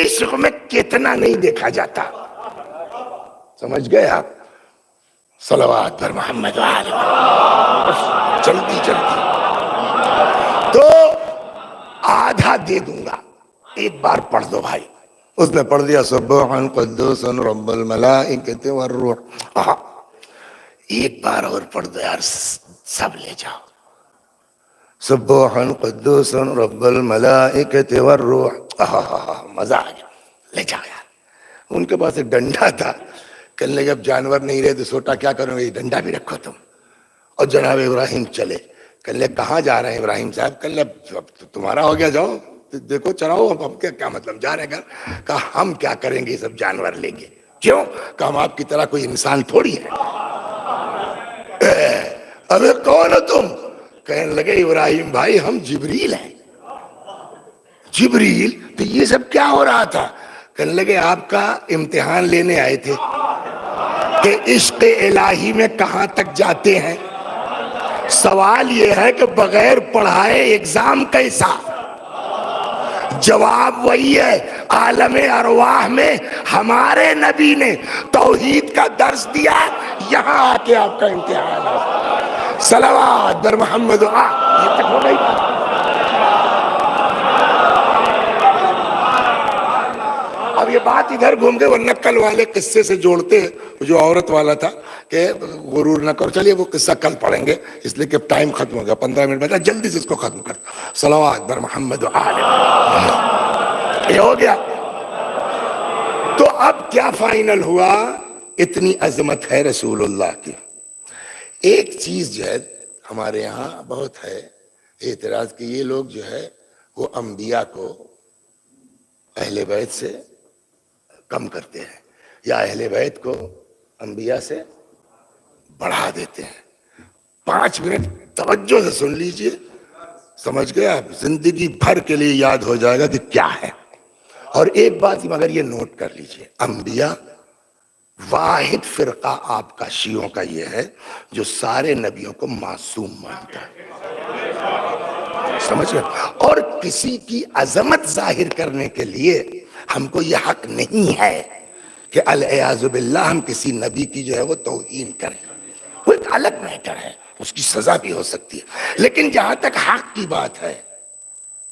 عشق میں کتنا نہیں دیکھا جاتا، سمجھ گئے آپ؟ صلوات بر محمد جلدی جلدی. تو آدھا دے دوں گا، ایک بار پڑھ دو بھائی. اس نے پڑھ دیا سبحان قدوس رب الملائکۃ والروح. ایک بار اور پڑھ دو یار، سب لے جاؤ. سبحان قدوس رب الملائکۃ والروح. مزہ آ گیا، لے جاؤ یار. ان کے پاس ایک ڈنڈا تھا، کہنے لگے اب جانور نہیں رہے تو سوٹا کیا کرو گے، ڈنڈا بھی رکھو تم. اور جناب ابراہیم چلے. کہنے لگے کہاں جا رہے ہیں ابراہیم صاحب؟ کہنے لگے اب تمہارا ہو گیا، جاؤ دیکھو چراؤ. اب کیا مطلب جا رہے گھر؟ کہا ہم کیا کریں گے سب جانور لے کے؟ کیوں؟ کہ ہم آپ کی طرح کوئی انسان تھوڑی ہے. ابے کون ہو تم؟ کہنے لگے ابراہیم بھائی ہم جبریل ہیں. جبریل؟ تو یہ سب کیا ہو رہا تھا؟ کہنے لگے آپ کا امتحان لینے آئے تھے کہ عشق الہی میں کہاں تک جاتے ہیں. سوال یہ ہے کہ بغیر پڑھائے ایگزام کیسا؟ جواب وہی ہے، عالم ارواح میں ہمارے نبی نے توحید کا درس دیا، یہاں آ کے آپ کا امتحان ہے. صلوات بر محمد. یہ تک ہو گئی. اب یہ بات ادھر گھوم گئے، ورنہ کل والے قصے سے جوڑتے ہیں، جو عورت والا تھا کہ غرور نہ کرو. چلیے وہ قصہ کل پڑھیں گے، اس لیے کہ ٹائم ختم ہو گیا، 15 منٹ بچا، جلدی سے اس کو ختم کر. صلوات بر محمد یہ ہو گیا. تو اب کیا فائنل ہوا؟ اتنی عظمت ہے رسول اللہ کی. ایک چیز جو ہے ہمارے یہاں بہت ہے اعتراض کہ یہ لوگ جو ہے وہ انبیاء کو اہل بیت سے کم کرتے ہیں، یا اہل بیت کو انبیاء سے بڑھا دیتے ہیں. 5 منٹ توجہ سے سن لیجئے، سمجھ گئے آپ؟ زندگی بھر کے لیے یاد ہو جائے گا کہ کیا ہے. اور ایک بات مگر یہ نوٹ کر لیجئے، انبیاء واحد فرقہ آپ کا شیعوں کا یہ ہے جو سارے نبیوں کو معصوم مانتا ہے. سمجھ گئے؟ اور کسی کی عظمت ظاہر کرنے کے لیے ہم کو یہ حق نہیں ہے کہ العیاذ باللہ ہم کسی نبی کی جو ہے وہ توہین کریں. وہ ایک الگ میٹر ہے، اس کی سزا بھی ہو سکتی ہے. لیکن جہاں تک حق کی بات ہے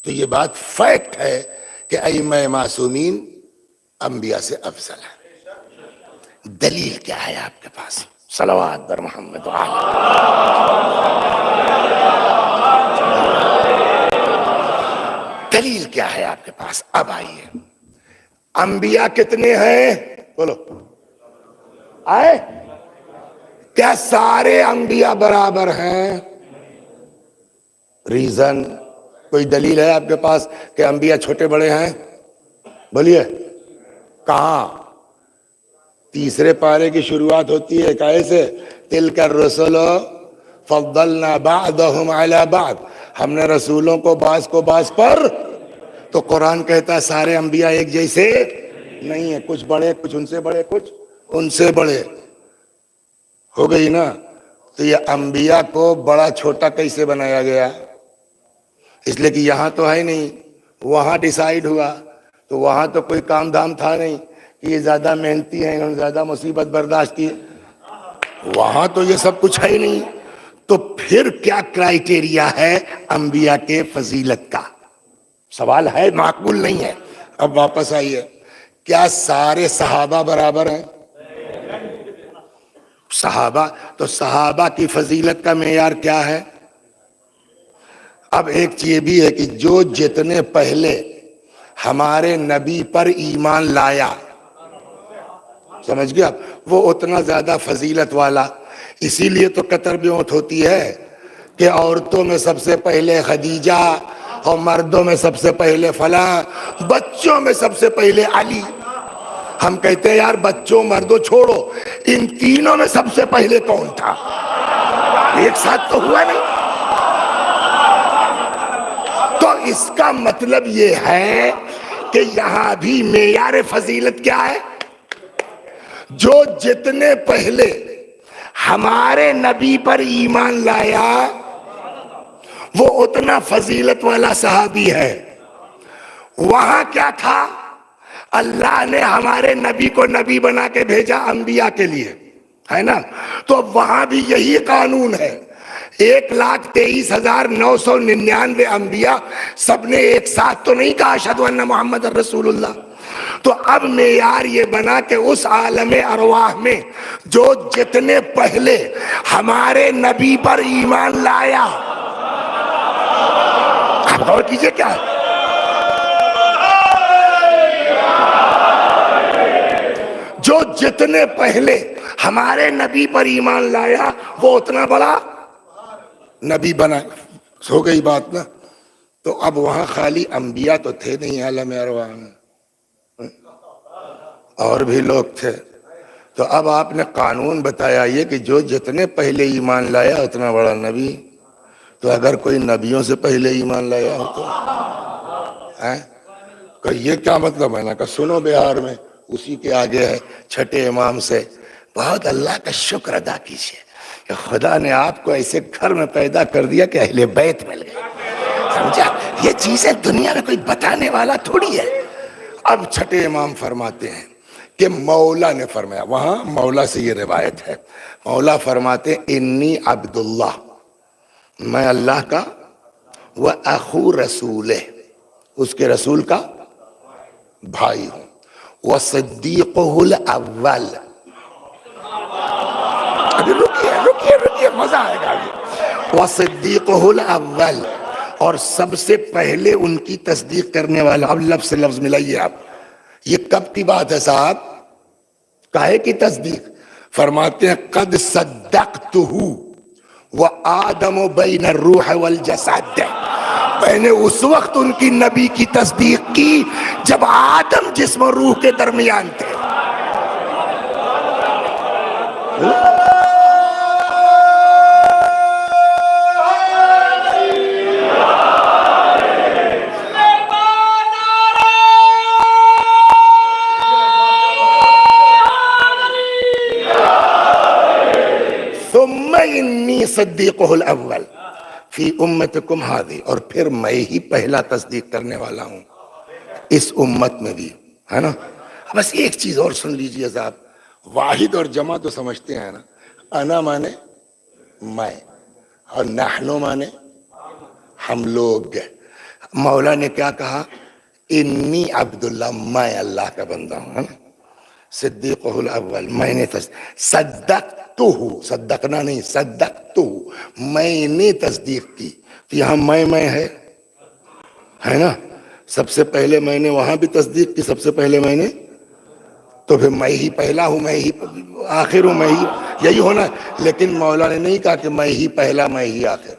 تو یہ بات فیکٹ ہے کہ ائمہ معصومین انبیاء سے افضل ہے. دلیل کیا ہے آپ کے پاس؟ صلوات بر محمد دلیل کیا ہے آپ کے پاس؟ اب آئیے، انبیاء کتنے ہیں؟ بولو. آئے کیا سارے انبیاء برابر ہیں؟ ریزن کوئی دلیل ہے آپ کے پاس کہ انبیاء چھوٹے بڑے ہیں؟ بولیے کہاں؟ تیسرے پارے کی شروعات ہوتی ہے کیسے؟ تلک الرسل فضلنا بعضهم علی بعض، ہم نے رسولوں کو بعض پر. تو قرآن کہتا ہے سارے انبیاء ایک جیسے نہیں ہیں، کچھ بڑے، کچھ ان سے بڑے، کچھ ان سے بڑے. ہو گئی نا؟ تو یہ انبیاء کو بڑا چھوٹا کیسے بنایا گیا؟ اس لیے کہ یہاں تو ہے نہیں، وہاں ڈیسائیڈ ہوا. تو وہاں تو کوئی کام دھام تھا نہیں کہ یہ زیادہ محنتی ہیں، انہوں نے زیادہ مصیبت برداشت کی. وہاں تو یہ سب کچھ ہے نہیں. تو پھر کیا کرائیٹیریا ہے انبیاء کے فضیلت کا؟ سوال ہے، معقول نہیں ہے. اب واپس آئیے، کیا سارے صحابہ برابر ہیں؟ صحابہ تو صحابہ کی فضیلت کا معیار کیا ہے؟ اب ایک چیز بھی ہے کہ جو جتنے پہلے ہمارے نبی پر ایمان لایا، سمجھ گیا، وہ اتنا زیادہ فضیلت والا. اسی لیے تو قطر بیعت ہوتی ہے کہ عورتوں میں سب سے پہلے خدیجہ، اور مردوں میں سب سے پہلے فلاں، بچوں میں سب سے پہلے علی. ہم کہتے ہیں یار بچوں مردوں چھوڑو، ان تینوں میں سب سے پہلے کون تھا؟ ایک ساتھ تو ہوا نہیں. تو اس کا مطلب یہ ہے کہ یہاں بھی معیار فضیلت کیا ہے؟ جو جتنے پہلے ہمارے نبی پر ایمان لایا وہ اتنا فضیلت والا صحابی ہے۔ وہاں کیا تھا؟ اللہ نے ہمارے نبی کو نبی بنا کے بھیجا انبیاء کے لیے، ہے نا؟ تو اب وہاں بھی یہی قانون ہے۔ 1,23,999 انبیاء سب نے ایک ساتھ تو نہیں کہا اشہدو ان محمد رسول اللہ۔ تو اب معیار یہ بنا کہ اس عالم ارواح میں جو جتنے پہلے ہمارے نبی پر ایمان لایا، آپ غور کیجئے کیا ہے؟ جو جتنے پہلے ہمارے نبی پر ایمان لایا وہ اتنا بڑا نبی بنا۔ ہو گئی بات نا؟ تو اب وہاں خالی انبیاء تو تھے نہیں عالم ارواح میں، اور بھی لوگ تھے۔ تو اب آپ نے قانون بتایا یہ کہ جو جتنے پہلے ایمان لایا اتنا بڑا نبی۔ تو اگر کوئی نبیوں سے پہلے ایمان لایا ہو تو یہ کیا مطلب ہے نا کہ سنو بہار میں اسی کے آگے ہے چھٹے امام سے بہت اللہ کا شکر ادا کیجیے کہ خدا نے آپ کو ایسے گھر میں پیدا کر دیا کہ اہل بیت مل گئے، سمجھا؟ یہ چیزیں دنیا میں کوئی بتانے والا تھوڑی ہے۔ اب چھٹے امام فرماتے ہیں کہ مولا نے فرمایا، وہاں مولا سے یہ روایت ہے، مولا فرماتے انی عبداللہ، میں اللہ کا، وَأَخُو رَسُولِهِ، اس کے رسول کا بھائی ہوں، وَصِدِّيقُهُ الْأَوَّلِ، ابھی رکیے مزہ آئے گا، وَصِدِّيقُهُ الْأَوَّلِ، اور سب سے پہلے ان کی تصدیق کرنے والا۔ اب لفظ سے لفظ ملائیے آپ، یہ کب کی بات ہے صاحب؟ کاہے کی تصدیق؟ فرماتے ہیں قد صدقتہ وآدم بین الروح والجسد، میں نے اس وقت ان کی نبی کی تصدیق کی جب آدم جسم و روح کے درمیان تھے۔ ثم انی صدیقہ الاول فی امتکم ہذی، اور پھر میں ہی پہلا تصدیق کرنے والا ہوں اس امت میں بھی، ہے نا؟ بس ایک چیز اور سن لیجئے صاحب، واحد اور جمع تو سمجھتے ہیں نا، انا مانے میں، اور نحنو مانے ہم لوگ۔ مولا نے کیا کہا؟ انی عبداللہ، میں اللہ کا بندہ ہوں، ہے نا؟ صدیقہ الاول، میں نے صدقتہ، صدقنا نہیں، صدقتہ، میں نے تصدیق کی۔ تو یہاں میں ہے نا؟ سب سے پہلے میں نے وہاں بھی تصدیق کی، سب سے پہلے میں نے، تو پھر میں ہی پہلا ہوں، میں ہی آخر ہوں، میں ہی یہی ہونا ہے۔ لیکن مولا نے نہیں کہا کہ میں ہی پہلا میں ہی آخر،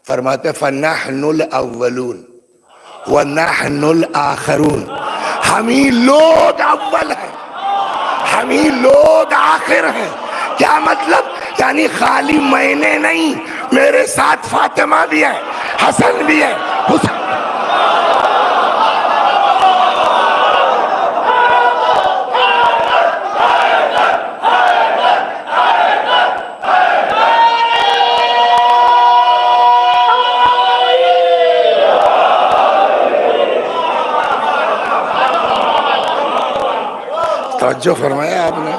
فرماتے فَنَحْنُ الْأَوَّلُونَ وَنَحْنُ الْآخِرُونَ، ہم ہی لوگ اول ہیں، ہم ہی لوگ آخر ہیں۔ کیا مطلب؟ یعنی خالی میں نے نہیں، میرے ساتھ فاطمہ بھی ہے، حسن بھی ہے، حسین۔ توجہ فرمایا آپ نے؟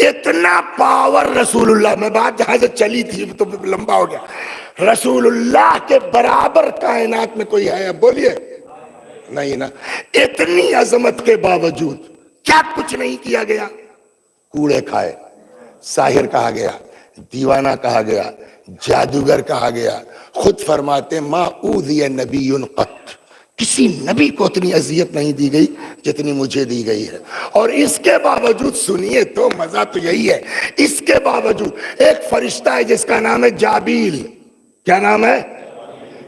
اتنا پاور رسول اللہ، میں بات جہاں سے چلی تھی تو لمبا ہو گیا، رسول اللہ کے برابر کائنات میں کوئی ہے؟ بولیے نہیں نا۔ اتنی عظمت کے باوجود کیا کچھ نہیں کیا گیا؟ کوڑے کھائے، ساحر کہا گیا، دیوانہ کہا گیا، جادوگر کہا گیا۔ خود فرماتے ما اوذی نبی قط، کسی نبی کو اتنی اذیت نہیں دی گئی جتنی مجھے دی گئی ہے۔ اور اس کے باوجود سنیے تو مزہ تو یہی ہے، اس کے باوجود ایک فرشتہ ہے جس کا نام ہے جابیل۔ کیا نام ہے؟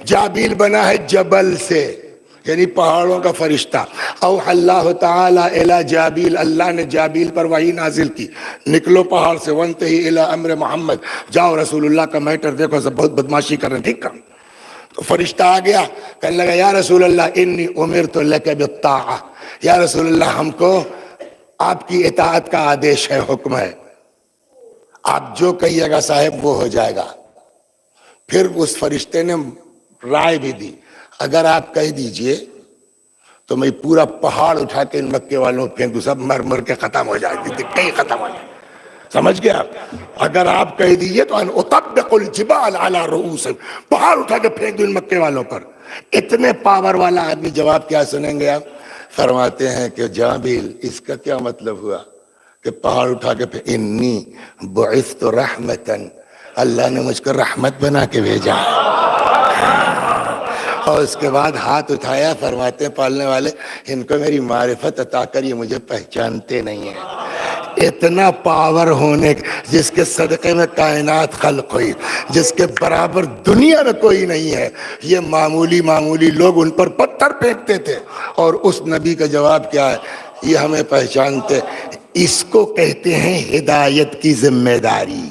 جابیل بنا ہے جبل سے، یعنی پہاڑوں کا فرشتہ۔ اوحی اللہ تعالی الی جابیل، اللہ نے جابیل پر وحی نازل کی، نکلو پہاڑ سے، وانتہی الی امر محمد، جاؤ رسول اللہ کا میٹر دیکھو، سب بہت بدماشی کر رہے ہیں، ٹھیک کام۔ تو فرشتہ آ گیا، کہنے لگا یا رسول اللہ انی امرت لک بالطاعہ، یا رسول اللہ ہم کو آپ کی اطاعت کا آدیش ہے، حکم ہے، آپ جو کہیے گا صاحب وہ ہو جائے گا۔ پھر اس فرشتے نے رائے بھی دی، اگر آپ کہہ دیجئے تو میں پورا پہاڑ اٹھا کے ان مکے والوں پھینک دوں، سب مر مر کے ختم ہو جائے گی، کہیں ختم ہو جائے، سمجھ گئے آپ؟ اگر آپ کہہ دیجئے تو ان اطبق الجبال علی رؤوسہم، پہاڑ اٹھا کے پھینک دوں ان مکے والوں پر۔ اتنے پاور والا آدمی جواب کیا سنیں گے آپ؟ فرماتے ہیں کہ جابیل اس کا کیا مطلب ہوا کہ پہاڑ اٹھا کے انی بعثت رحمتا، اللہ نے مجھ کو رحمت بنا کے بھیجا ہے۔ اور اس کے بعد ہاتھ اٹھایا، فرماتے ہیں پالنے والے ان کو میری معرفت عطا کر، یہ مجھے پہچانتے نہیں ہیں۔ اتنا پاور ہونے جس کے صدقے میں کائنات خلق ہوئی، جس کے برابر دنیا میں کوئی نہیں ہے، یہ معمولی لوگ ان پر پتھر پھینکتے تھے، اور اس نبی کا جواب کیا ہے؟ یہ ہمیں پہچانتے۔ اس کو کہتے ہیں ہدایت کی ذمہ داری۔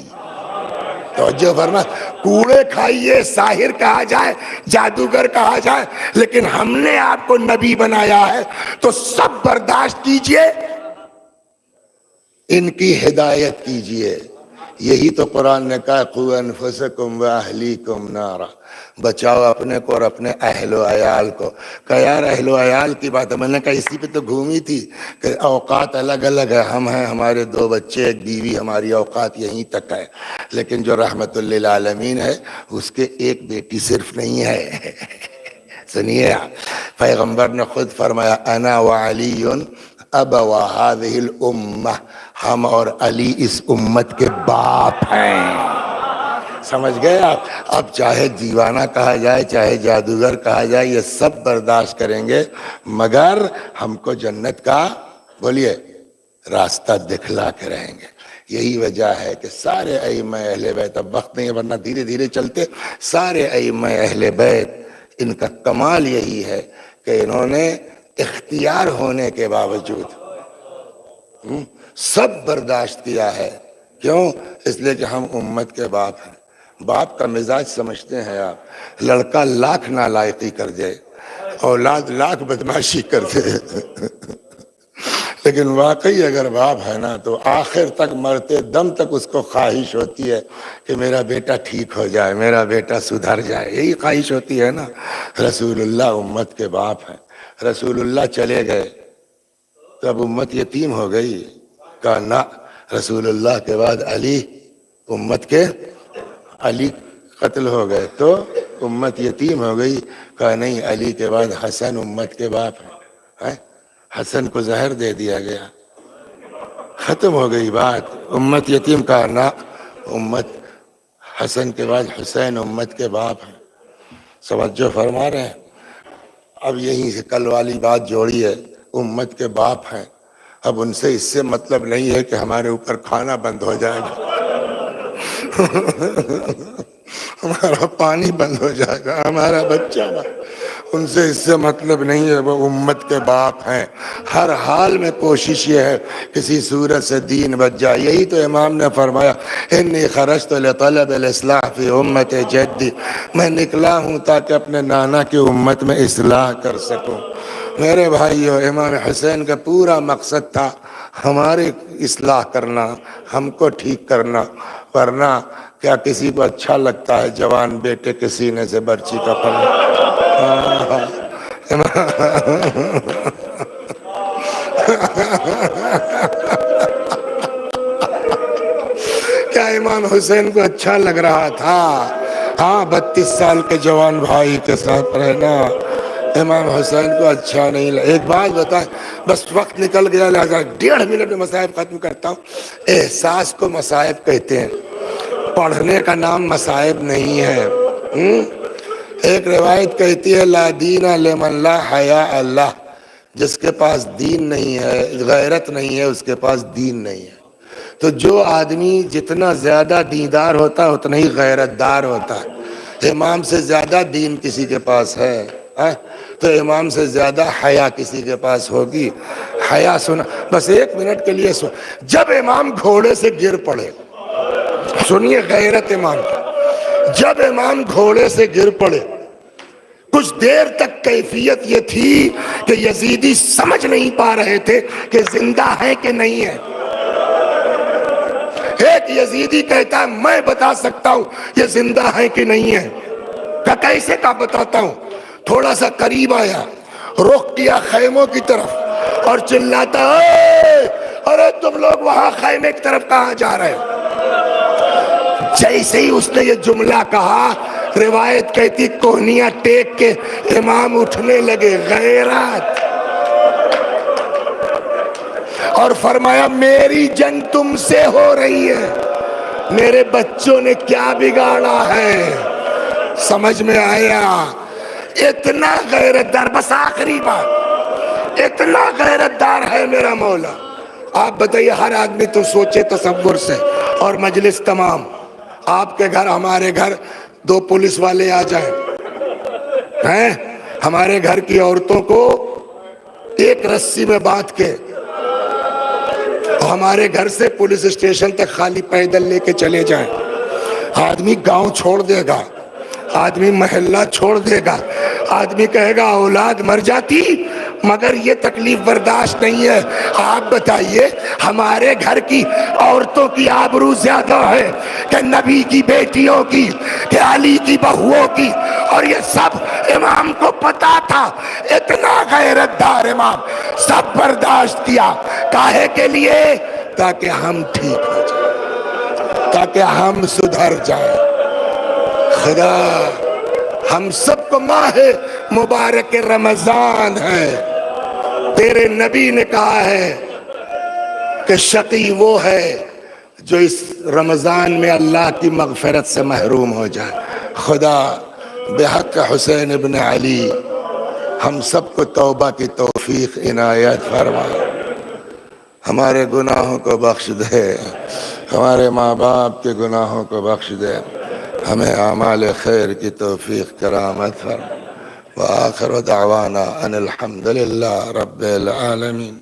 توجہ فرما، کوڑے کھائیے، ساحر کہا جائے، جادوگر کہا جائے، لیکن ہم نے آپ کو نبی بنایا ہے تو سب برداشت کیجئے، ان کی ہدایت کیجئے۔ یہی تو قرآن نے کہا قُوْ أَنفُسَكُمْ وَأَهْلِيكُمْ نَارًا، بچاؤ اپنے کو اور اپنے اہل و عیال کو۔ کہ یار اہل و عیال کی بات ہے، میں نے کہا اسی پہ تو گھومی تھی کہ اوقات الگ الگ ہے، ہم ہیں، ہمارے 2 بچے، 1 بیوی، ہماری اوقات یہیں تک ہے، لیکن جو رحمت للعالمین ہے اس کے 1 بیٹی صرف نہیں ہے۔ سنیے، پیغمبر نے خود فرمایا انا وعلی ابوا هذه الامہ، ہم اور علی اس امت کے باپ ہیں۔ سمجھ گئے آپ؟ اب چاہے دیوانہ کہا جائے، چاہے جادوگر کہا جائے، یہ سب برداشت کریں گے، مگر ہم کو جنت کا بولیے راستہ دکھلا کے رہیں گے۔ یہی وجہ ہے کہ سارے ائمہ اہل بیت، اب وقت نہیں ہے ورنہ دھیرے دھیرے چلتے، سارے ائمہ اہل بیت ان کا کمال یہی ہے کہ انہوں نے اختیار ہونے کے باوجود سب برداشت کیا ہے۔ کیوں؟ اس لیے کہ ہم امت کے باپ ہیں۔ باپ کا مزاج سمجھتے ہیں آپ؟ لڑکا لاکھ نالائقی کر دے، اولاد لاکھ بدماشی کر دے، لیکن واقعی اگر باپ ہے نا تو آخر تک، مرتے دم تک اس کو خواہش ہوتی ہے کہ میرا بیٹا ٹھیک ہو جائے، میرا بیٹا سدھر جائے، یہی خواہش ہوتی ہے نا۔ رسول اللہ امت کے باپ ہیں۔ رسول اللہ چلے گئے تو اب امت یتیم ہو گئی؟ کہا نہ، رسول اللہ کے بعد علی امت کے، علی قتل ہو گئے تو امت یتیم ہو گئی؟ کہا نہیں، علی کے بعد حسن امت کے باپ ہیں۔ حسن کو زہر دے دیا گیا، ختم ہو گئی بات، امت یتیم۔ کہا نہ، امت حسن کے بعد حسین امت کے باپ ہیں۔ توجہ فرما رہے ہیں؟ اب یہیں سے کل والی بات جوڑی ہے، امت کے باپ ہیں، اب ان سے اس سے مطلب نہیں ہے کہ ہمارے اوپر کھانا بند ہو جائے گا، ہمارا پانی بند ہو جائے گا، ہمارا بچہ، ان سے اس سے مطلب نہیں ہے، وہ امت کے باپ ہیں۔ ہر حال میں کوشش یہ ہے کسی صورت سے دین بچ جائے۔ یہی تو امام نے فرمایا انی خرجت لطلب الاصلاح فی امت جدی، میں نکلا ہوں تاکہ اپنے نانا کی امت میں اصلاح کر سکوں۔ میرے بھائیو، امام حسین کا پورا مقصد تھا ہماری اصلاح کرنا، ہم کو ٹھیک کرنا، ورنہ کیا کسی کو اچھا لگتا ہے جوان بیٹے کے سینے سے برچی کا پھل؟ کیا امام حسین کو اچھا لگ رہا تھا؟ ہاں، 32 سال کے جوان بھائی کے ساتھ رہنا امام حسین کو اچھا نہیں لگا۔ ایک بات بتائیں، بس وقت نکل گیا، لہذا 1.5 منٹ میں مصائب ختم کرتا ہوں۔ احساس کو مصائب کہتے ہیں، پڑھنے کا نام مصائب نہیں ہے۔ ایک روایت کہتی ہے لا دین لمن لا حیا اللہ، جس کے پاس دین نہیں ہے، غیرت نہیں ہے، اس کے پاس دین نہیں ہے۔ تو جو آدمی جتنا زیادہ دیندار ہوتا ہے اتنا ہی غیرت دار ہوتا ہے۔ امام سے زیادہ دین کسی کے پاس ہے تو امام سے زیادہ حیا کسی کے پاس ہوگی۔ حیا سنا، بس 1 منٹ کے لیے سن، جب امام گھوڑے سے گر پڑے، سنیے غیرت امام کی، جب امام گھوڑے سے گر پڑے کچھ دیر تک کیفیت یہ تھی کہ یزیدی سمجھ نہیں پا رہے تھے کہ زندہ ہے کہ نہیں ہے۔ ایک یزیدی کہتا ہے میں بتا سکتا ہوں یہ زندہ ہے کہ نہیں ہے۔ کہ کیسے کا بتاتا ہوں؟ تھوڑا سا قریب آیا، رخ کیا خیموں کی طرف اور چلاتا اے ارے تم لوگ وہاں خیمے کی طرف کہاں جا رہے ہو؟ جیسے ہی اس نے یہ جملہ کہا، روایت کہتی کوہنیاں ٹیک کے امام اٹھنے لگے، غیرت، اور فرمایا میری جنگ تم سے ہو رہی ہے، میرے بچوں نے کیا بگاڑا ہے؟ سمجھ میں آیا؟ اتنا غیرت دار، بس آخری بات، اتنا غیرت دار ہے میرا مولا۔ آپ بتائیے، ہر آدمی تو سوچے تصور سے، اور مجلس تمام، آپ کے گھر ہمارے گھر دو پولیس والے آ جائیں، ہیں ہمارے گھر کی عورتوں کو ایک رسی میں باندھ کے ہمارے گھر سے پولیس اسٹیشن تک خالی پیدل لے کے چلے جائیں، آدمی گاؤں چھوڑ دے گا، آدمی محلہ چھوڑ دے گا، آدمی کہے گا اولاد مر جاتی مگر یہ تکلیف برداشت نہیں ہے۔ آپ بتائیے، ہمارے گھر کی عورتوں کی آبرو زیادہ ہے کہ نبی کی بیٹیوں کی، کہ علی کی بہوؤں کی، اور یہ سب امام کو پتا تھا۔ اتنا غیرت دار امام، سب برداشت کیا، کاہے کے لیے؟ تاکہ ہم ٹھیک ہو جائیں، تاکہ ہم سدھر جائیں۔ خدا ہم سب کو ماہ مبارک رمضان ہے، تیرے نبی نے کہا ہے کہ شقی وہ ہے جو اس رمضان میں اللہ کی مغفرت سے محروم ہو جائے۔ خدا بحق حسین ابن علی ہم سب کو توبہ کی توفیق عنایت فرما، ہمارے گناہوں کو بخش دے، ہمارے ماں باپ کے گناہوں کو بخش دے، ہمیں اعمال خیر کی توفیق کرامت فرما۔ وآخر دعوانا ان الحمد للہ رب العالمین۔